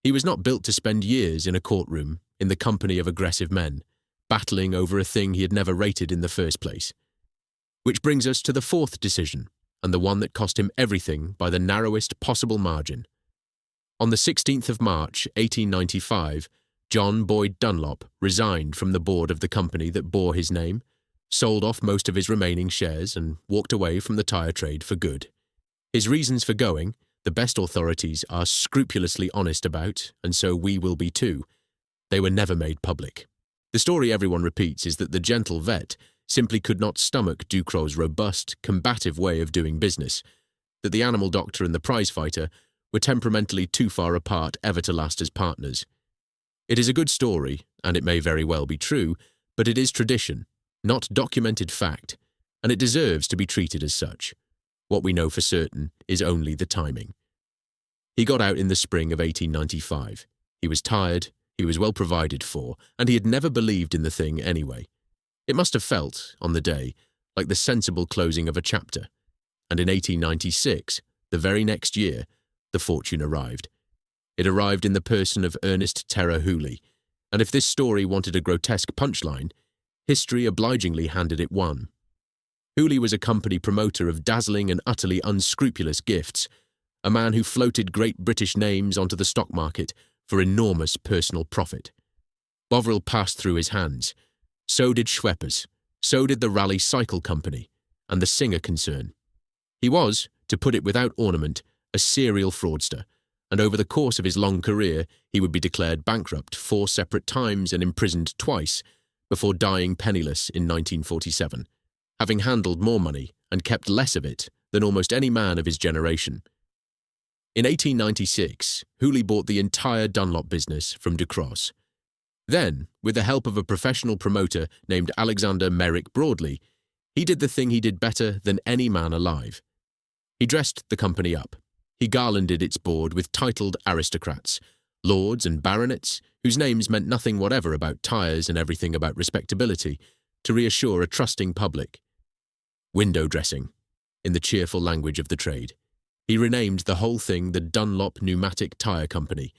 He was not built to spend years in a courtroom in the company of aggressive men, battling over a thing he had never rated in the first place. Which brings us to the fourth decision, and the one that cost him everything by the narrowest possible margin. On the 16th of March, 1895, John Boyd Dunlop resigned from the board of the company that bore his name, sold off most of his remaining shares and walked away from the tyre trade for good. His reasons for going, the best authorities are scrupulously honest about, and so we will be too. They were never made public. The story everyone repeats is that the gentle vet simply could not stomach Ducros' robust, combative way of doing business, that the animal doctor and the prize-fighter were temperamentally too far apart ever to last as partners. It is a good story, and it may very well be true, but it is tradition, not documented fact, and it deserves to be treated as such. What we know for certain is only the timing. He got out in the spring of 1895. He was tired, he was well provided for, and he had never believed in the thing anyway. It must have felt, on the day, like the sensible closing of a chapter. And in 1896, the very next year, the fortune arrived. It arrived in the person of Ernest Terror Hooley, and if this story wanted a grotesque punchline, history obligingly handed it one. Hooley was a company promoter of dazzling and utterly unscrupulous gifts, a man who floated great British names onto the stock market for enormous personal profit. Bovril passed through his hands. So did Schweppes, so did the Raleigh Cycle Company, and the Singer concern. He was, to put it without ornament, a serial fraudster, and over the course of his long career he would be declared bankrupt 4 separate times and imprisoned twice, before dying penniless in 1947, having handled more money and kept less of it than almost any man of his generation. In 1896, Hooley bought the entire Dunlop business from Ducros. Then, with the help of a professional promoter named Alexander Merrick Broadley, he did the thing he did better than any man alive. He dressed the company up. He garlanded its board with titled aristocrats, lords and baronets, whose names meant nothing whatever about tyres and everything about respectability, to reassure a trusting public. Window dressing, in the cheerful language of the trade. He renamed the whole thing the Dunlop Pneumatic Tyre Company,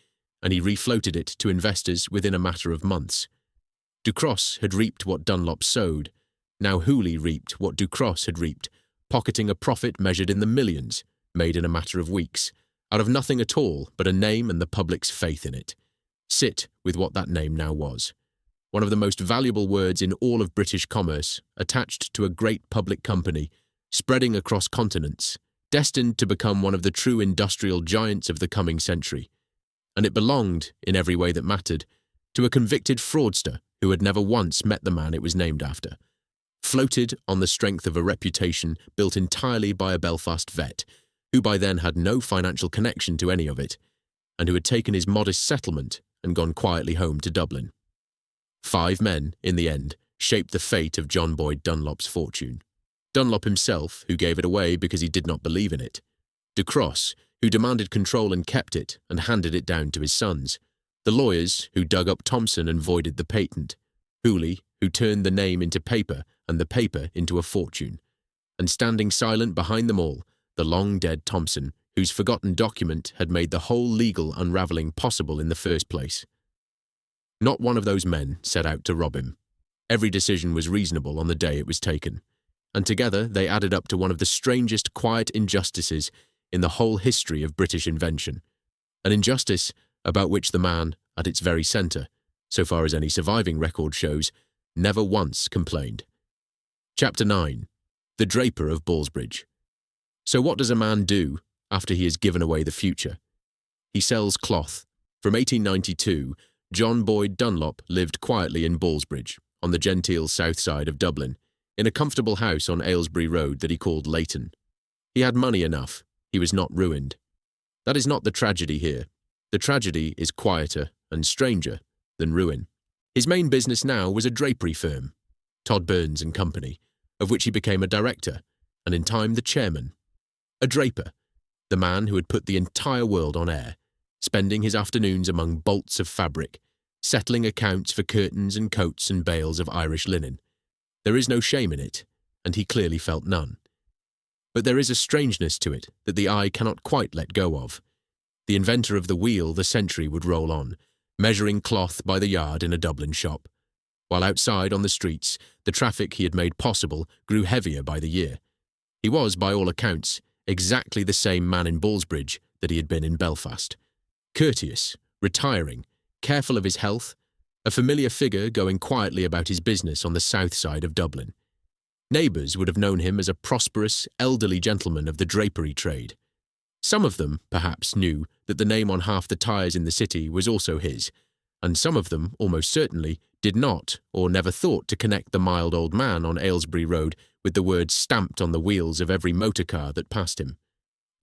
and he refloated it to investors within a matter of months. Ducros had reaped what Dunlop sowed. Now Hooley reaped what Ducros had reaped, pocketing a profit measured in the millions, made in a matter of weeks, out of nothing at all but a name and the public's faith in it. Sit with what that name now was. One of the most valuable words in all of British commerce, attached to a great public company, spreading across continents, destined to become one of the true industrial giants of the coming century. And it belonged, in every way that mattered, to a convicted fraudster who had never once met the man it was named after. Floated on the strength of a reputation built entirely by a Belfast vet, who by then had no financial connection to any of it, and who had taken his modest settlement and gone quietly home to Dublin. 5 men, in the end, shaped the fate of John Boyd Dunlop's fortune. Dunlop himself, who gave it away because he did not believe in it. Ducros, who demanded control and kept it and handed it down to his sons. The lawyers, who dug up Thompson and voided the patent. Hooley, who turned the name into paper and the paper into a fortune. And standing silent behind them all, the long-dead Thompson, whose forgotten document had made the whole legal unravelling possible in the first place. Not one of those men set out to rob him. Every decision was reasonable on the day it was taken, and together they added up to one of the strangest quiet injustices in the whole history of British invention, an injustice about which the man, at its very centre, so far as any surviving record shows, never once complained. Chapter 9. The Draper of Ballsbridge. So what does a man do after he has given away the future? He sells cloth. From 1892, John Boyd Dunlop lived quietly in Ballsbridge, on the genteel south side of Dublin, in a comfortable house on Aylesbury Road that he called Leighton. He had money enough. He was not ruined. That is not the tragedy here. The tragedy is quieter and stranger than ruin. His main business now was a drapery firm, Todd Burns and Company, of which he became a director, and in time the chairman. A draper, the man who had put the entire world on air, spending his afternoons among bolts of fabric, settling accounts for curtains and coats and bales of Irish linen. There is no shame in it, and he clearly felt none. But there is a strangeness to it that the eye cannot quite let go of. The inventor of the wheel the century would roll on, measuring cloth by the yard in a Dublin shop, while outside on the streets the traffic he had made possible grew heavier by the year. He was, by all accounts, exactly the same man in Ballsbridge that he had been in Belfast. Courteous, retiring, careful of his health, a familiar figure going quietly about his business on the south side of Dublin. Neighbours would have known him as a prosperous, elderly gentleman of the drapery trade. Some of them, perhaps, knew that the name on half the tyres in the city was also his, and some of them, almost certainly, did not or never thought to connect the mild old man on Aylesbury Road with the words stamped on the wheels of every motor car that passed him.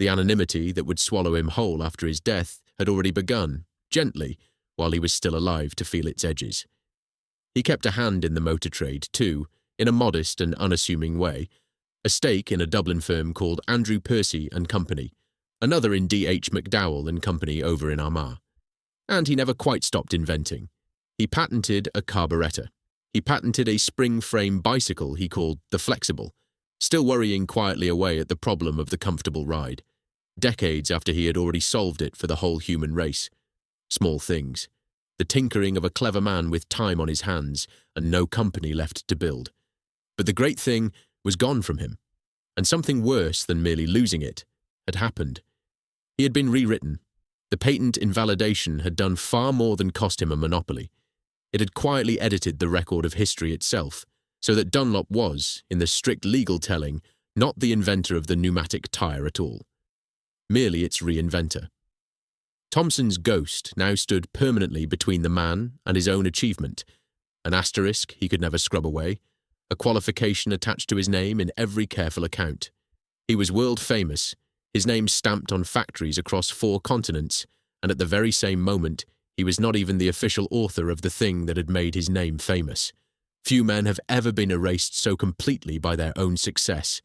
The anonymity that would swallow him whole after his death had already begun, gently, while he was still alive to feel its edges. He kept a hand in the motor trade, too, in a modest and unassuming way, a stake in a Dublin firm called Andrew Percy and Company, another in D.H. McDowell and Company over in Armagh. And he never quite stopped inventing. He patented a carburettor. He patented a spring-frame bicycle he called the Flexible, still worrying quietly away at the problem of the comfortable ride, decades after he had already solved it for the whole human race. Small things. The tinkering of a clever man with time on his hands and no company left to build. But the great thing was gone from him, and something worse than merely losing it had happened. He had been rewritten. The patent invalidation had done far more than cost him a monopoly. It had quietly edited the record of history itself, so that Dunlop was, in the strict legal telling, not the inventor of the pneumatic tyre at all, merely its reinventor. Thompson's ghost now stood permanently between the man and his own achievement, an asterisk he could never scrub away, a qualification attached to his name in every careful account. He was world famous, his name stamped on factories across 4 continents, and at the very same moment, he was not even the official author of the thing that had made his name famous. Few men have ever been erased so completely by their own success,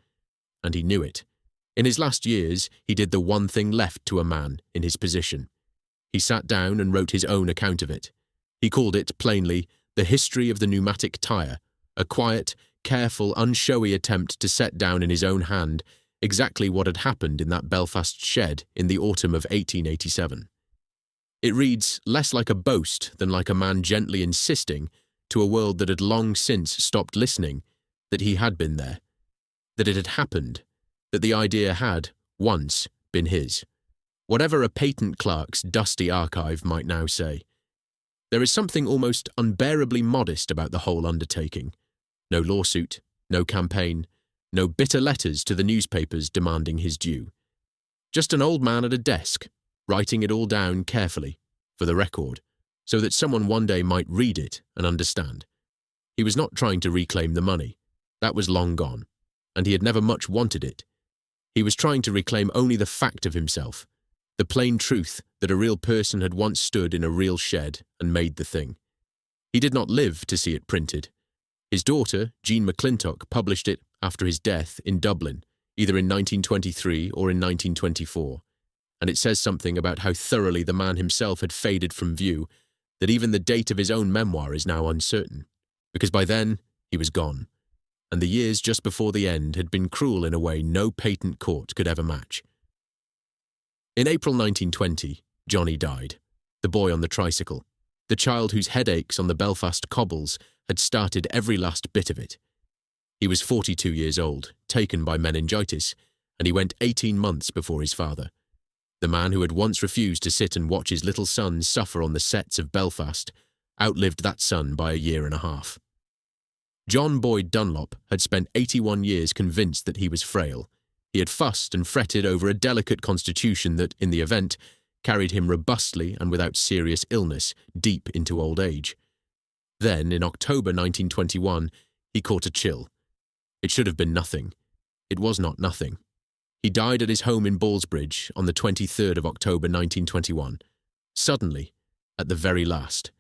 and he knew it. In his last years, he did the one thing left to a man in his position. He sat down and wrote his own account of it. He called it, plainly, The History of the Pneumatic Tyre, a quiet, careful, unshowy attempt to set down in his own hand exactly what had happened in that Belfast shed in the autumn of 1887. It reads less like a boast than like a man gently insisting, to a world that had long since stopped listening, that he had been there, that it had happened, that the idea had, once, been his. Whatever a patent clerk's dusty archive might now say. There is something almost unbearably modest about the whole undertaking. No lawsuit, no campaign, no bitter letters to the newspapers demanding his due. Just an old man at a desk, writing it all down carefully, for the record, so that someone one day might read it and understand. He was not trying to reclaim the money. That was long gone, and he had never much wanted it. He was trying to reclaim only the fact of himself, the plain truth that a real person had once stood in a real shed and made the thing. He did not live to see it printed. His daughter, Jean McClintock, published it after his death in Dublin, either in 1923 or in 1924, and it says something about how thoroughly the man himself had faded from view that even the date of his own memoir is now uncertain, because by then he was gone, and the years just before the end had been cruel in a way no patent court could ever match. In April 1920, Johnny died, the boy on the tricycle, the child whose headaches on the Belfast cobbles had started every last bit of it. He was 42 years old, taken by meningitis, and he went 18 months before his father. The man who had once refused to sit and watch his little son suffer on the sets of Belfast outlived that son by a year and a half. John Boyd Dunlop had spent 81 years convinced that he was frail. He had fussed and fretted over a delicate constitution that, in the event, carried him robustly and without serious illness deep into old age. Then, in October 1921, he caught a chill. It should have been nothing. It was not nothing. He died at his home in Ballsbridge on the 23rd of October 1921. Suddenly, at the very last.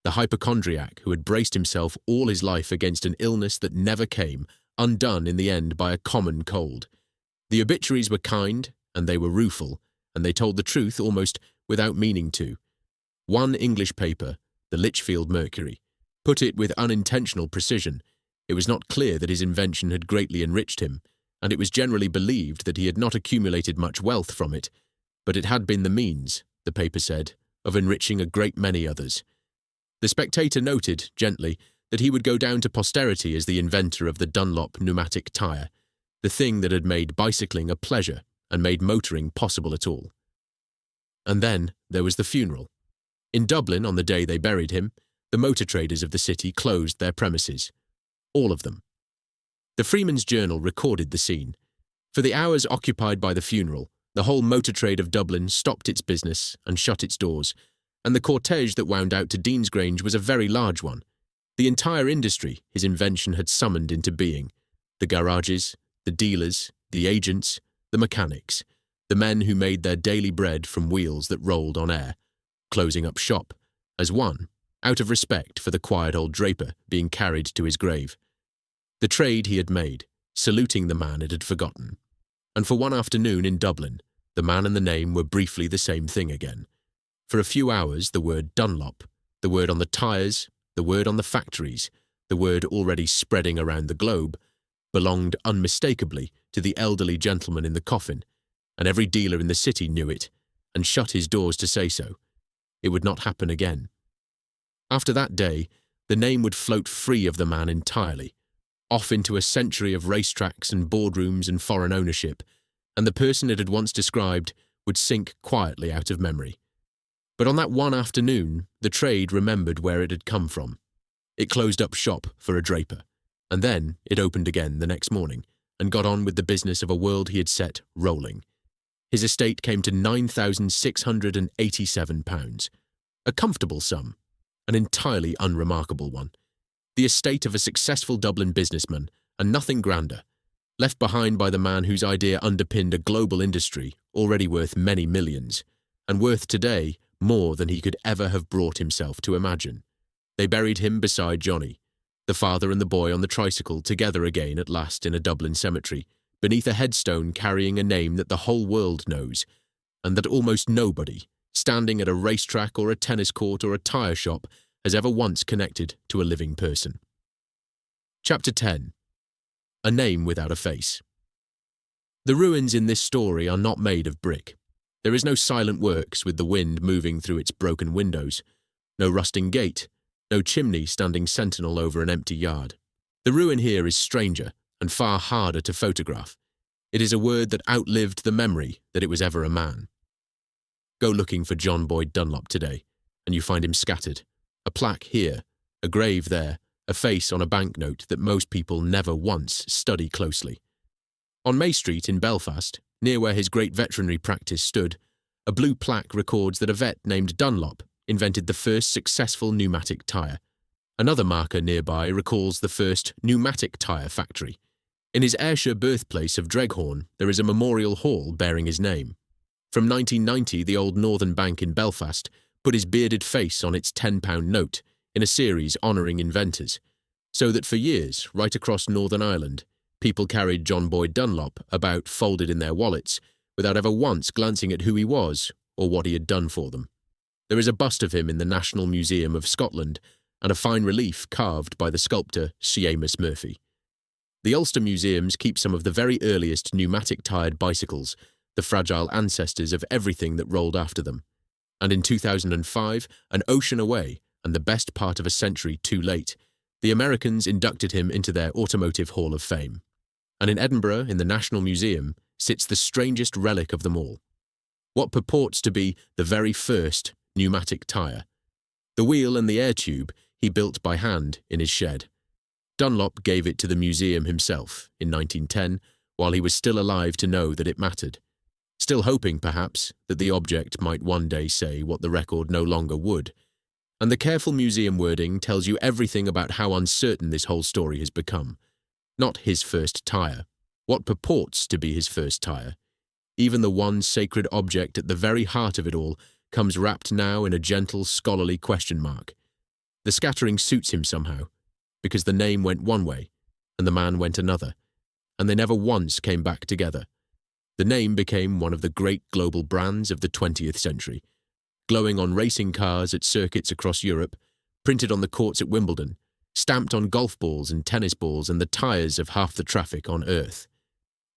The hypochondriac who had braced himself all his life against an illness that never came, undone in the end by a common cold. The obituaries were kind, and they were rueful, and they told the truth almost without meaning to. One English paper, the Lichfield Mercury, put it with unintentional precision. It was not clear that his invention had greatly enriched him, and it was generally believed that he had not accumulated much wealth from it, but it had been the means, the paper said, of enriching a great many others. The Spectator noted, gently, that he would go down to posterity as the inventor of the Dunlop pneumatic tyre, the thing that had made bicycling a pleasure and made motoring possible at all. And then there was the funeral. In Dublin, on the day they buried him, the motor traders of the city closed their premises. All of them. The Freeman's Journal recorded the scene. For the hours occupied by the funeral, the whole motor trade of Dublin stopped its business and shut its doors, and the cortege that wound out to Deansgrange was a very large one. The entire industry his invention had summoned into being. The garages, the dealers, the agents, the mechanics, the men who made their daily bread from wheels that rolled on air, closing up shop, as one, out of respect for the quiet old draper being carried to his grave. The trade he had made, saluting the man it had forgotten. And for one afternoon in Dublin, the man and the name were briefly the same thing again. For a few hours the word Dunlop, the word on the tyres, the word on the factories, the word already spreading around the globe, belonged unmistakably to the elderly gentleman in the coffin, and every dealer in the city knew it, and shut his doors to say so. It would not happen again. After that day, the name would float free of the man entirely, off into a century of racetracks and boardrooms and foreign ownership, and the person it had once described would sink quietly out of memory. But on that one afternoon, the trade remembered where it had come from. It closed up shop for a draper, and then it opened again the next morning and got on with the business of a world he had set rolling. His estate came to £9,687, a comfortable sum, an entirely unremarkable one. The estate of a successful Dublin businessman, and nothing grander, left behind by the man whose idea underpinned a global industry already worth many millions, and worth today more than he could ever have brought himself to imagine. They buried him beside Johnny, the father and the boy on the tricycle together again at last in a Dublin cemetery, beneath a headstone carrying a name that the whole world knows, and that almost nobody, standing at a racetrack or a tennis court or a tyre shop, has ever once connected to a living person. Chapter 10. A Name Without a Face. The ruins in this story are not made of brick. There is no silent works with the wind moving through its broken windows, no rusting gate, no chimney standing sentinel over an empty yard. The ruin here is stranger and far harder to photograph. It is a word that outlived the memory that it was ever a man. Go looking for John Boyd Dunlop today, and you find him scattered. A plaque here, a grave there, a face on a banknote that most people never once study closely. On May Street in Belfast, near where his great veterinary practice stood, a blue plaque records that a vet named Dunlop invented the first successful pneumatic tyre. Another marker nearby recalls the first pneumatic tyre factory. In his Ayrshire birthplace of Dreghorn, there is a memorial hall bearing his name. From 1990, the old Northern Bank in Belfast put his bearded face on its £10 note in a series honouring inventors, so that for years, right across Northern Ireland, people carried John Boyd Dunlop about folded in their wallets without ever once glancing at who he was or what he had done for them. There is a bust of him in the National Museum of Scotland and a fine relief carved by the sculptor Seamus Murphy. The Ulster Museums keep some of the very earliest pneumatic-tyred bicycles, the fragile ancestors of everything that rolled after them. And in 2005, an ocean away, and the best part of a century too late, the Americans inducted him into their Automotive Hall of Fame. And in Edinburgh, in the National Museum, sits the strangest relic of them all. What purports to be the very first pneumatic tyre. The wheel and the air tube he built by hand in his shed. Dunlop gave it to the museum himself in 1910, while he was still alive to know that it mattered. Still hoping, perhaps, that the object might one day say what the record no longer would. And the careful museum wording tells you everything about how uncertain this whole story has become. Not his first tyre. What purports to be his first tyre. Even the one sacred object at the very heart of it all comes wrapped now in a gentle, scholarly question mark. The scattering suits him somehow, because the name went one way, and the man went another, and they never once came back together. The name became one of the great global brands of the 20th century, glowing on racing cars at circuits across Europe, printed on the courts at Wimbledon, stamped on golf balls and tennis balls and the tyres of half the traffic on Earth.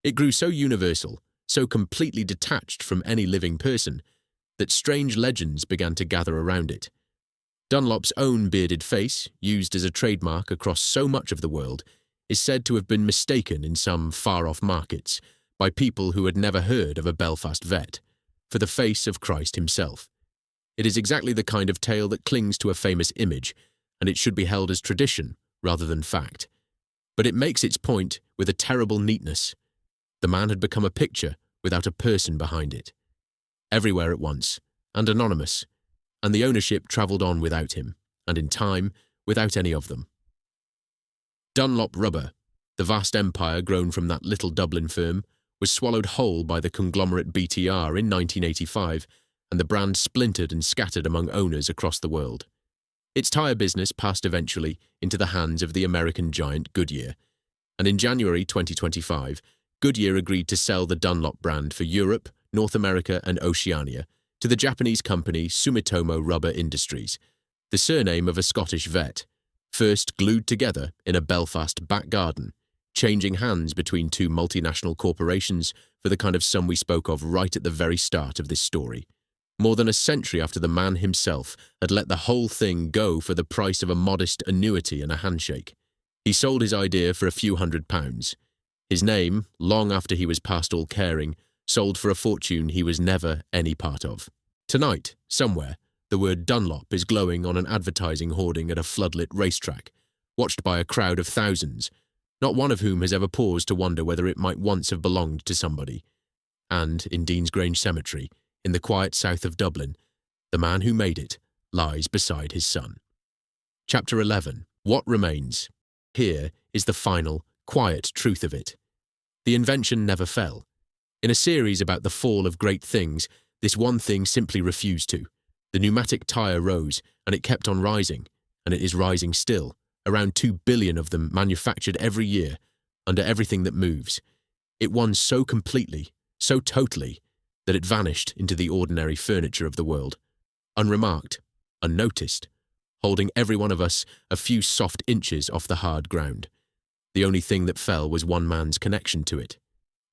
It grew so universal, so completely detached from any living person, that strange legends began to gather around it. Dunlop's own bearded face, used as a trademark across so much of the world, is said to have been mistaken in some far-off markets by people who had never heard of a Belfast vet, for the face of Christ himself. It is exactly the kind of tale that clings to a famous image, and it should be held as tradition rather than fact. But it makes its point with a terrible neatness. The man had become a picture without a person behind it. Everywhere at once, and anonymous, and the ownership travelled on without him, and in time, without any of them. Dunlop Rubber, the vast empire grown from that little Dublin firm, was swallowed whole by the conglomerate BTR in 1985, and the brand splintered and scattered among owners across the world. Its tyre business passed eventually into the hands of the American giant Goodyear, and in January 2025, Goodyear agreed to sell the Dunlop brand for Europe, North America and Oceania to the Japanese company Sumitomo Rubber Industries, the surname of a Scottish vet, first glued together in a Belfast back garden, changing hands between two multinational corporations for the kind of sum we spoke of right at the very start of this story. More than a century after the man himself had let the whole thing go for the price of a modest annuity and a handshake. He sold his idea for a few £100s. His name, long after he was past all caring, sold for a fortune he was never any part of. Tonight, somewhere, The word Dunlop is glowing on an advertising hoarding at a floodlit racetrack, watched by a crowd of thousands, not one of whom has ever paused to wonder whether it might once have belonged to somebody. And, in Dean's Grange Cemetery, in the quiet south of Dublin, the man who made it lies beside his son. Chapter 11. What Remains? Here is the final, quiet truth of it. The invention never fell. In a series about the fall of great things, this one thing simply refused to. The pneumatic tyre rose, and it kept on rising, and it is rising still, around 2 billion of them manufactured every year, under everything that moves. It won so completely, so totally, that it vanished into the ordinary furniture of the world, unremarked, unnoticed, holding every one of us a few soft inches off the hard ground. The only thing that fell was one man's connection to it,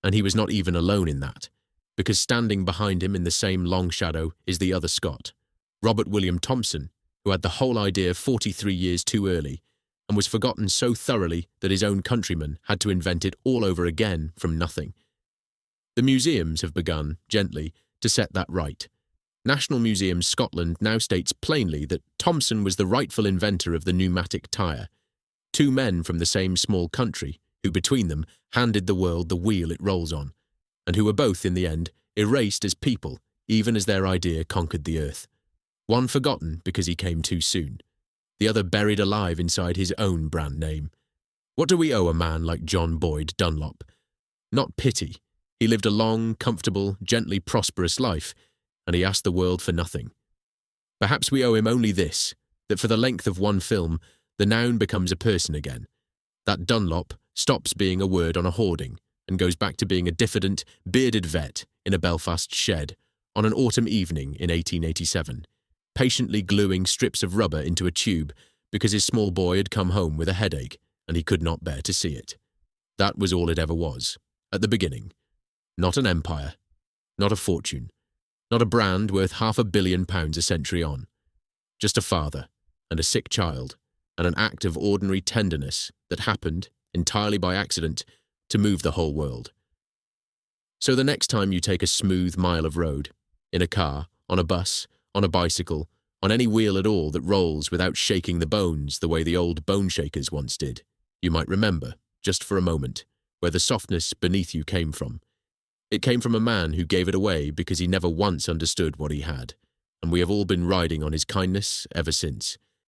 and he was not even alone in that, because standing behind him in the same long shadow is the other Scot, Robert William Thompson, who had the whole idea 43 years too early, and was forgotten so thoroughly that his own countrymen had to invent it all over again from nothing. The museums have begun, gently, to set that right. National Museums Scotland now states plainly that Thompson was the rightful inventor of the pneumatic tyre. Two men from the same small country, who between them handed the world the wheel it rolls on, and who were both, in the end, erased as people, even as their idea conquered the earth. One forgotten because he came too soon, the other buried alive inside his own brand name. What do we owe a man like John Boyd Dunlop? Not pity. He lived a long, comfortable, gently prosperous life, and he asked the world for nothing. Perhaps we owe him only this, that for the length of one film, the noun becomes a person again. That Dunlop stops being a word on a hoarding and goes back to being a diffident, bearded vet in a Belfast shed on an autumn evening in 1887, patiently gluing strips of rubber into a tube because his small boy had come home with a headache and he could not bear to see it. That was all it ever was, at the beginning. Not an empire, not a fortune, not a brand worth £500 million a century on. Just a father and a sick child and an act of ordinary tenderness that happened, entirely by accident, to move the whole world. So the next time you take a smooth mile of road, in a car, on a bus, on a bicycle, on any wheel at all that rolls without shaking the bones the way the old Boneshakers once did, you might remember, just for a moment, where the softness beneath you came from. It came from a man who gave it away because he never once understood what he had, and we have all been riding on his kindness ever since.